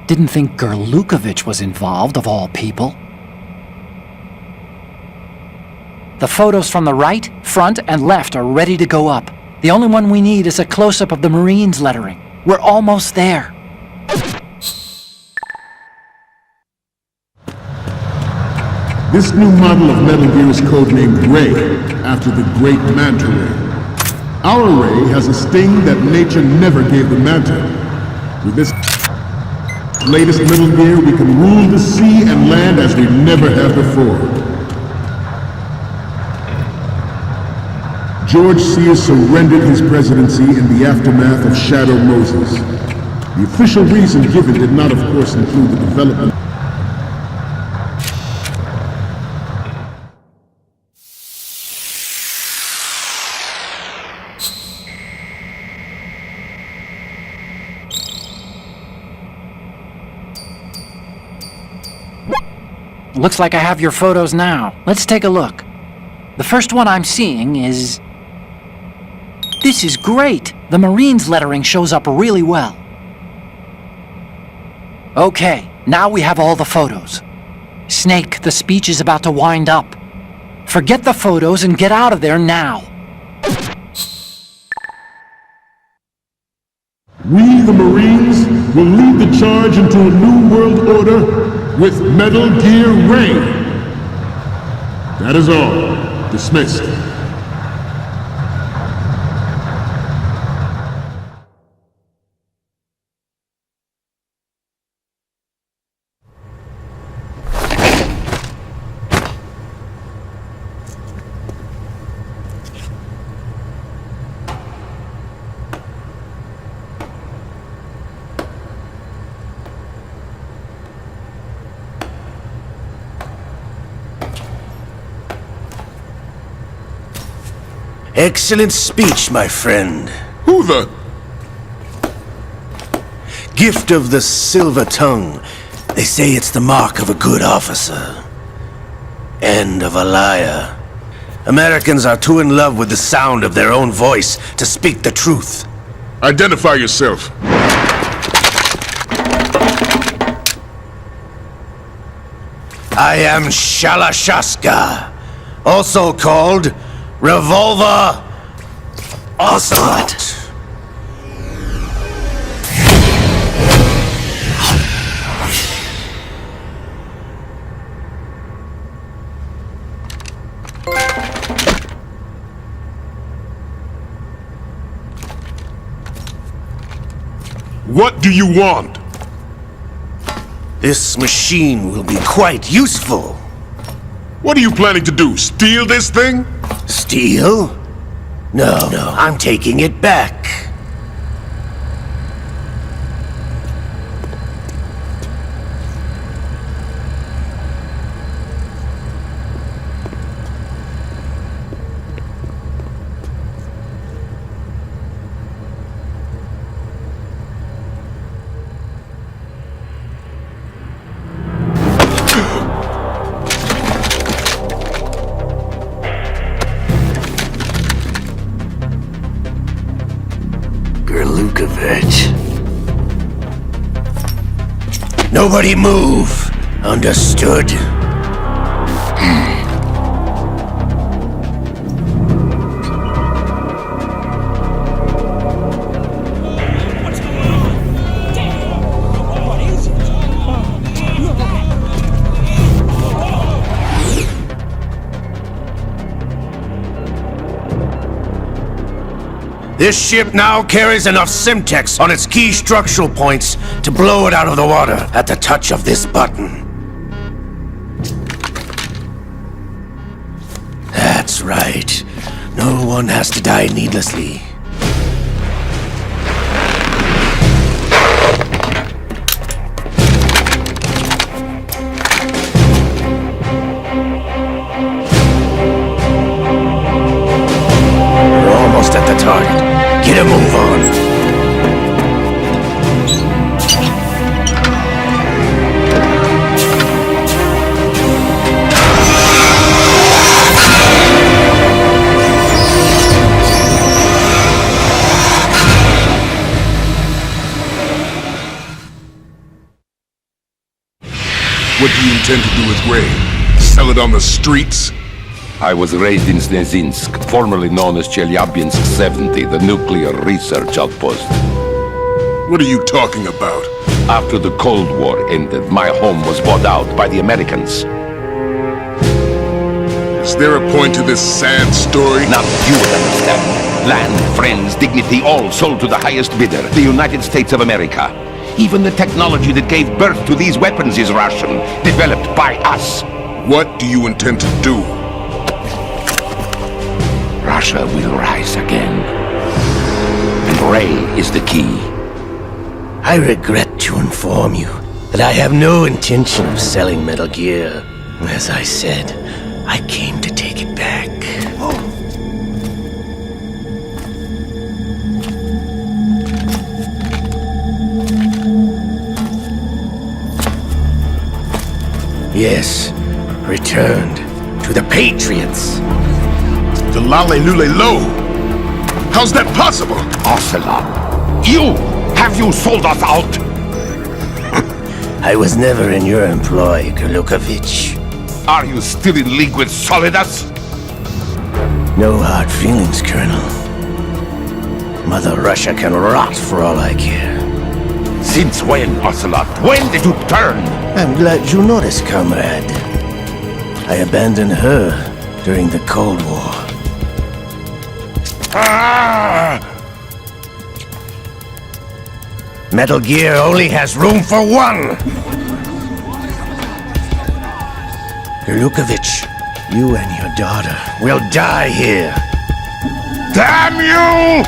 Didn't think Gerlukovich was involved, of all people. The photos from the right, front, and left are ready to go up. The only one we need is a close-up of the Marines' lettering. We're almost there. This new model of Metal Gear is codenamed Ray, after the Great Manta Ray. Our Ray has a sting that nature never gave the Manta. With this latest Metal Gear, we can rule the sea and land as we never have before. George Sears surrendered his presidency in the aftermath of Shadow Moses. The official reason given did not, of course, include the development. Looks like I have your photos now. Let's take a look. The first one I'm seeing is... This is great! The Marines lettering shows up really well. Okay, now we have all the photos. Snake, the speech is about to wind up. Forget the photos and get out of there now. We, the Marines, will lead the charge into a new world order with Metal Gear Rain. That is all. Dismissed. Excellent speech, my friend. Who the... Gift of the silver tongue. They say it's the mark of a good officer. And of a liar. Americans are too in love with the sound of their own voice to speak the truth. Identify yourself. I am Shalashaska, also called Revolver Ocelot. What do you want? This machine will be quite useful. What are you planning to do? Steal this thing? Steal? No, I'm taking it back. Nobody move. Understood? This ship now carries enough Simtex on its key structural points to blow it out of the water at the touch of this button. That's right. No one has to die needlessly. We're almost at the target. Get a move on. What do you intend to do with Ray? Sell it on the streets? I was raised in Snezinsk, formerly known as Chelyabinsk 70, the nuclear research outpost. What are you talking about? After the Cold War ended, my home was bought out by the Americans. Is there a point to this sad story? Now you would understand. Land, friends, dignity, all sold to the highest bidder, the United States of America. Even the technology that gave birth to these weapons is Russian, developed by us. What do you intend to do? Russia will rise again. And Ray is the key. I regret to inform you that I have no intention of selling Metal Gear. As I said, I came to take it back. Yes, returned to the Patriots. The Lale Lule Lo! How's that possible? Ocelot, have you sold us out? I was never in your employ, Geeeeaaar. Are you still in league with Solidus? No hard feelings, Colonel. Mother Russia can rot for all I care. Since when, Ocelot? When did you turn? I'm glad you noticed, comrade. I abandoned her during the Cold War. Ah! Metal Gear only has room for one! Geeeeaaar, you and your daughter will die here. Damn you!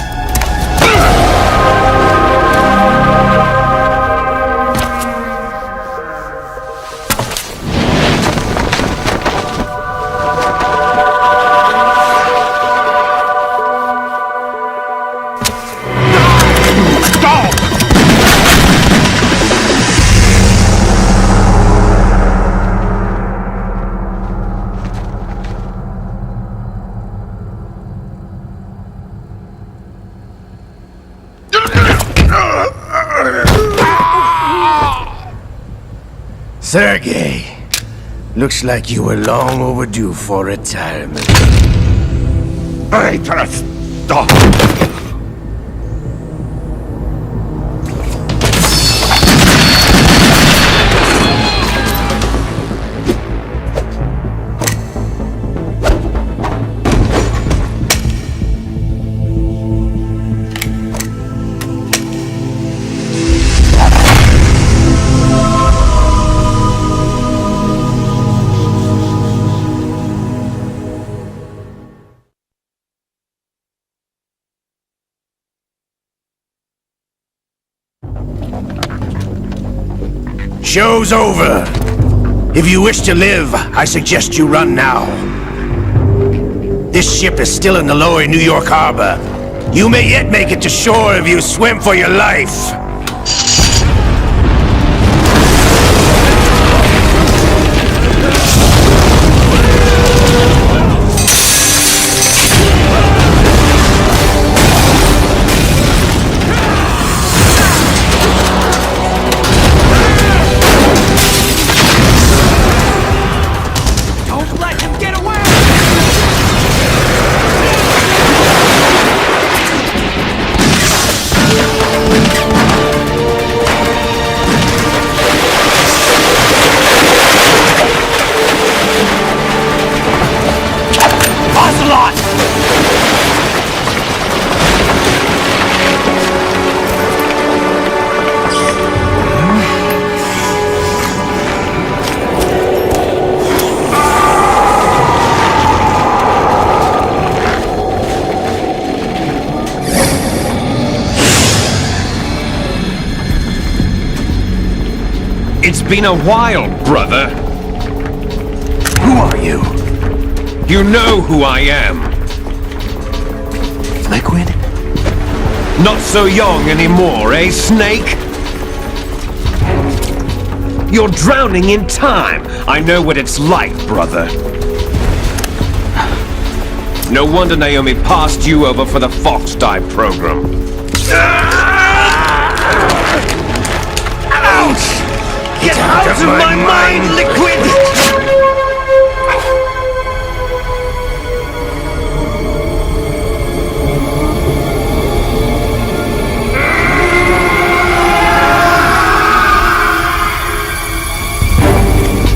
Sergei, looks like you were long overdue for retirement. Traitorous dog! Show's over. If you wish to live, I suggest you run now. This ship is still in the lower New York harbor. You may yet make it to shore if you swim for your life. It's been a while, brother. Who are you? You know who I am. Liquid? Not so young anymore, eh, Snake? You're drowning in time. I know what it's like, brother. No wonder Naomi passed you over for the Fox Die program. Ouch! Get out of my mind, Liquid!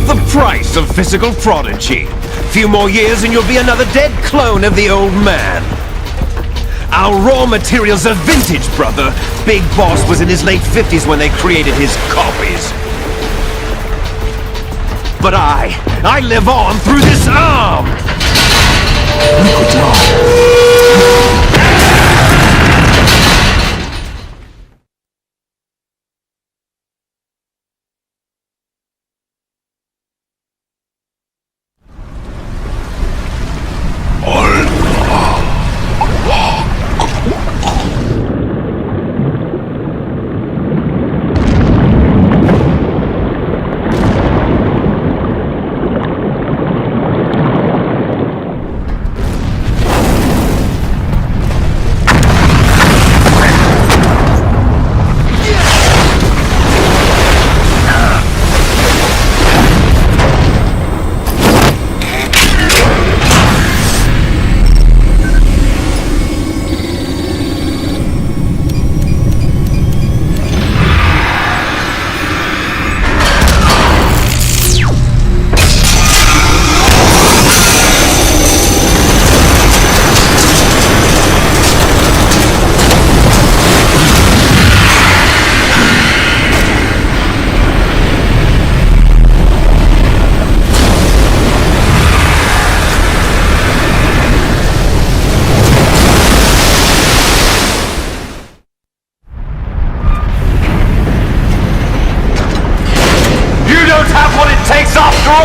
The price of physical prodigy. Few more years and you'll be another dead clone of the old man. Our raw materials are vintage, brother. Big Boss was in his late 50s when they created his copies. But I live on through this arm! Liquid's on.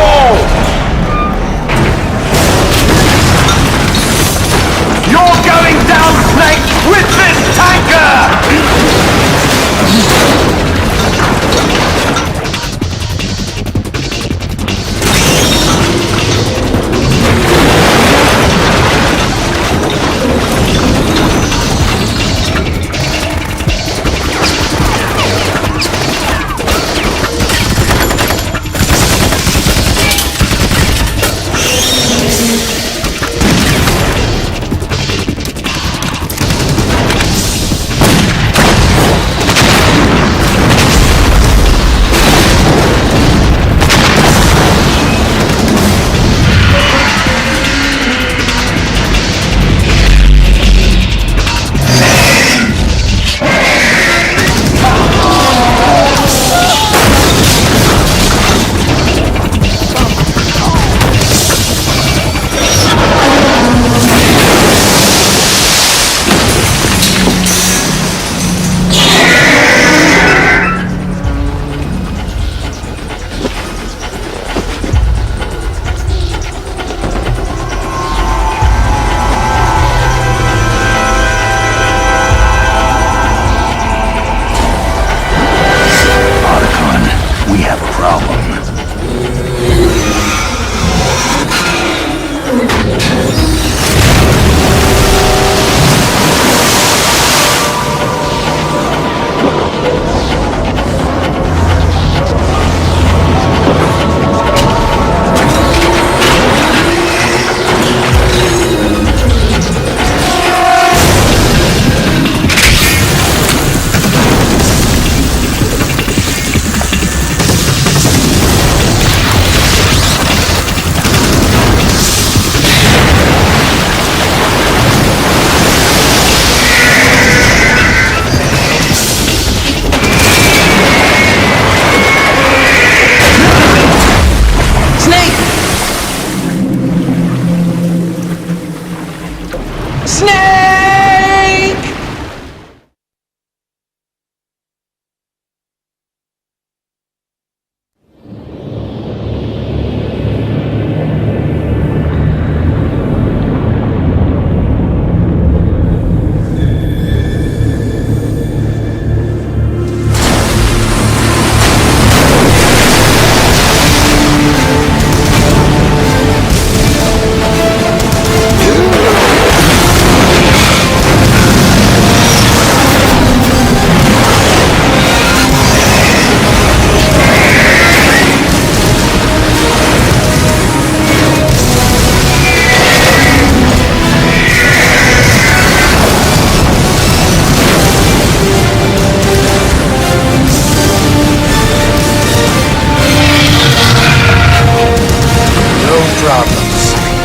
all! You're going down, Snake, with this tanker! We have a problem.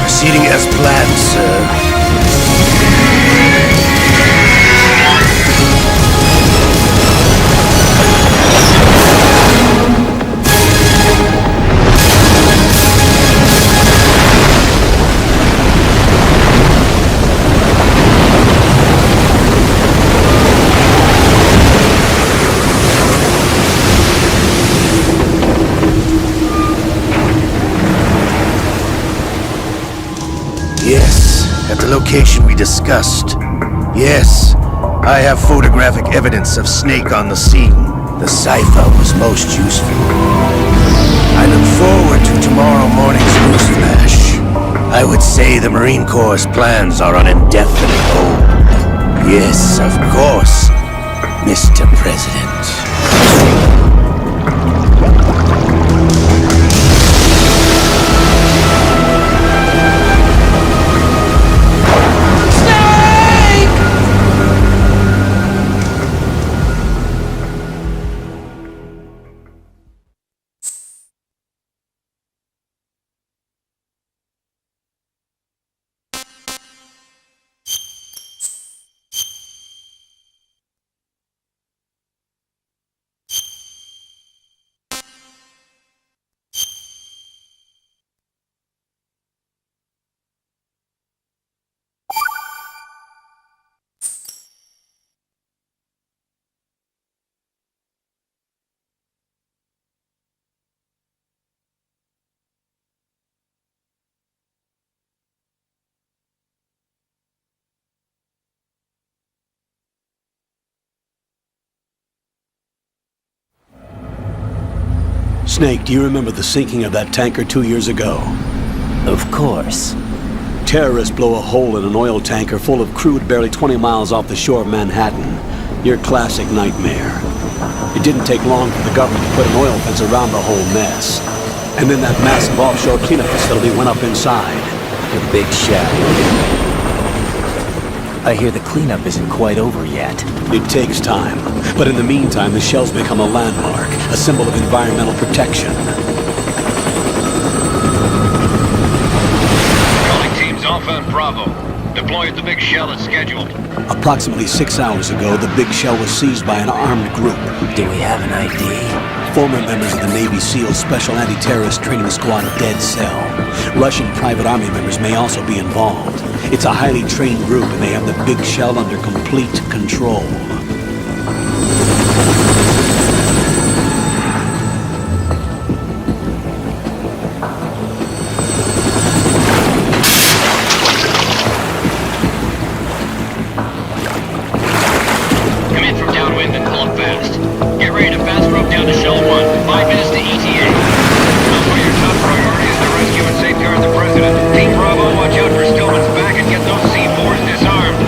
Proceeding as planned, sir. Yes, at the location we discussed. Yes, I have photographic evidence of Snake on the scene. The cipher was most useful. I look forward to tomorrow morning's newsflash. I would say the Marine Corps' plans are on indefinite hold. Yes, of course, Mr. President. Snake, do you remember the sinking of that tanker 2 years ago? Of course. Terrorists blow a hole in an oil tanker full of crude barely 20 miles off the shore of Manhattan. Your classic nightmare. It didn't take long for the government to put an oil fence around the whole mess. And then that massive offshore cleanup facility went up inside. The big shell. I hear the cleanup isn't quite over yet. It takes time. But in the meantime, the shell's become a landmark, a symbol of environmental protection. Calling teams Alpha and Bravo. Deploy at the big shell as scheduled. Approximately 6 hours ago, the big shell was seized by an armed group. Do we have an ID? Former members of the Navy SEALs Special Anti-Terrorist Training Squad Dead Cell. Russian private army members may also be involved. It's a highly trained group and they have the big shell under complete control. Come in from downwind and pull up fast. Get ready to fast rope down to Shell 1. 5 minutes to ETA. Now your top priority is to rescue and safeguard the President. Team Bravo, watch out for Stillman's back and get those C4s disarmed.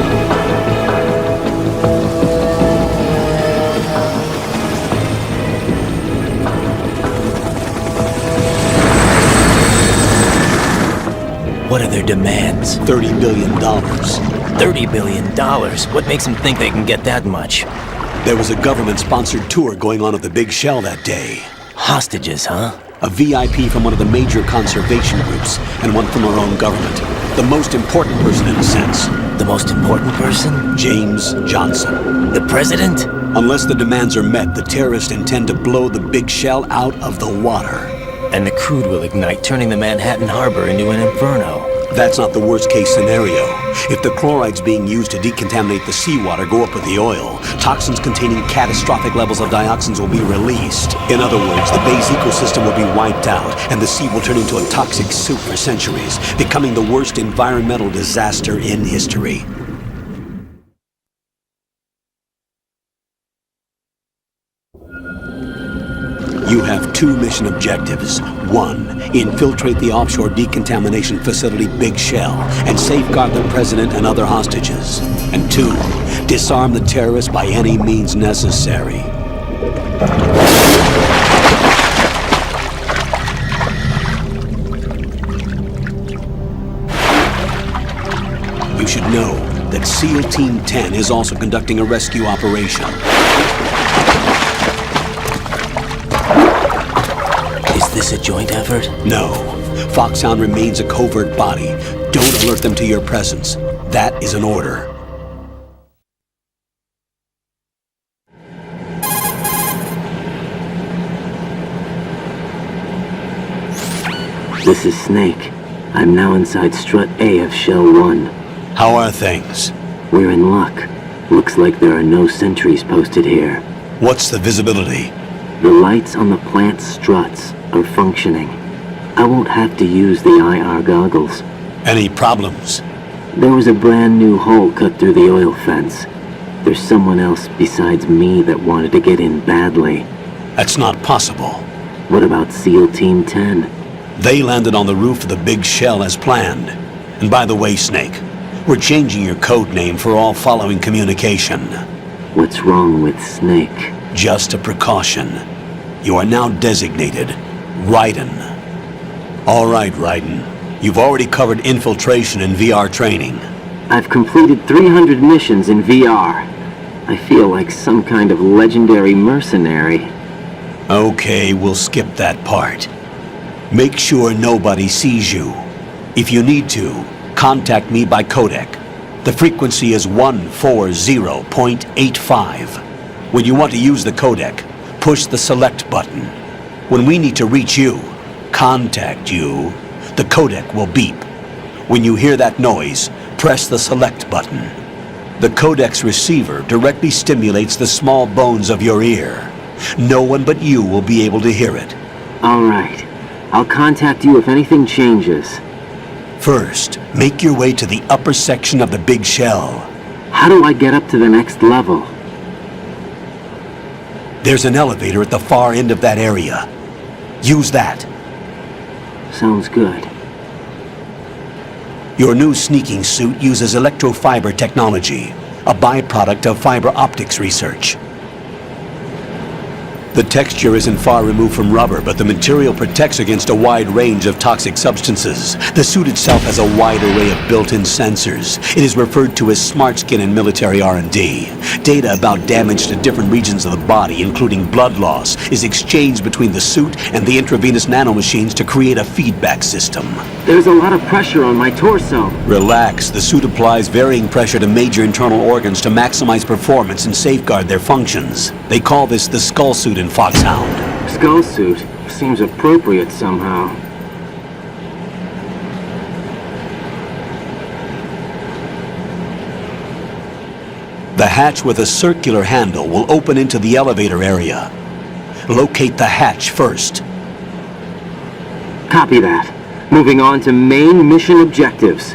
What are their demands? $30 billion. $30 billion? What makes them think they can get that much? There was a government-sponsored tour going on at the big shell that day. Hostages, huh? A VIP from one of the major conservation groups, and one from our own government. The most important person in a sense. The most important person? James Johnson. The President? Unless the demands are met, the terrorists intend to blow the big shell out of the water. And the crude will ignite, turning the Manhattan Harbor into an inferno. That's not the worst-case scenario. If the chlorides being used to decontaminate the seawater go up with the oil, toxins containing catastrophic levels of dioxins will be released. In other words, the bay's ecosystem will be wiped out, and the sea will turn into a toxic soup for centuries, becoming the worst environmental disaster in history. You have 2 mission objectives. 1, infiltrate the offshore decontamination facility Big Shell and safeguard the President and other hostages. And 2, disarm the terrorists by any means necessary. You should know that SEAL Team 10 is also conducting a rescue operation. Is this a joint effort? No. Foxhound remains a covert body. Don't alert them to your presence. That is an order. This is Snake. I'm now inside Strut A of Shell 1. How are things? We're in luck. Looks like there are no sentries posted here. What's the visibility? The lights on the plant struts are functioning. I won't have to use the IR goggles. Any problems? There was a brand new hole cut through the oil fence. There's someone else besides me that wanted to get in badly. That's not possible. What about SEAL Team 10? They landed on the roof of the Big Shell as planned. And by the way, Snake, we're changing your code name for all following communication. What's wrong with Snake? Just a precaution. You are now designated Raiden. All right, Raiden. You've already covered infiltration and VR training. I've completed 300 missions in VR. I feel like some kind of legendary mercenary. Okay, we'll skip that part. Make sure nobody sees you. If you need to, contact me by codec. The frequency is 140.85. When you want to use the codec, push the select button. When we need to reach you, contact you, the codec will beep. When you hear that noise, press the select button. The codec's receiver directly stimulates the small bones of your ear. No one but you will be able to hear it. All right. I'll contact you if anything changes. First, make your way to the upper section of the Big Shell. How do I get up to the next level? There's an elevator at the far end of that area. Use that. Sounds good. Your new sneaking suit uses electrofiber technology, a byproduct of fiber optics research. The texture isn't far removed from rubber, but the material protects against a wide range of toxic substances. The suit itself has a wide array of built-in sensors. It is referred to as smart skin in military R&D. Data about damage to different regions of the body, including blood loss, is exchanged between the suit and the intravenous nanomachines to create a feedback system. There's a lot of pressure on my torso. Relax. The suit applies varying pressure to major internal organs to maximize performance and safeguard their functions. They call this the skull suit in Foxhound. Skull suit seems appropriate somehow. The hatch with a circular handle will open into the elevator area. Locate the hatch first. Copy that. Moving on to main mission objectives.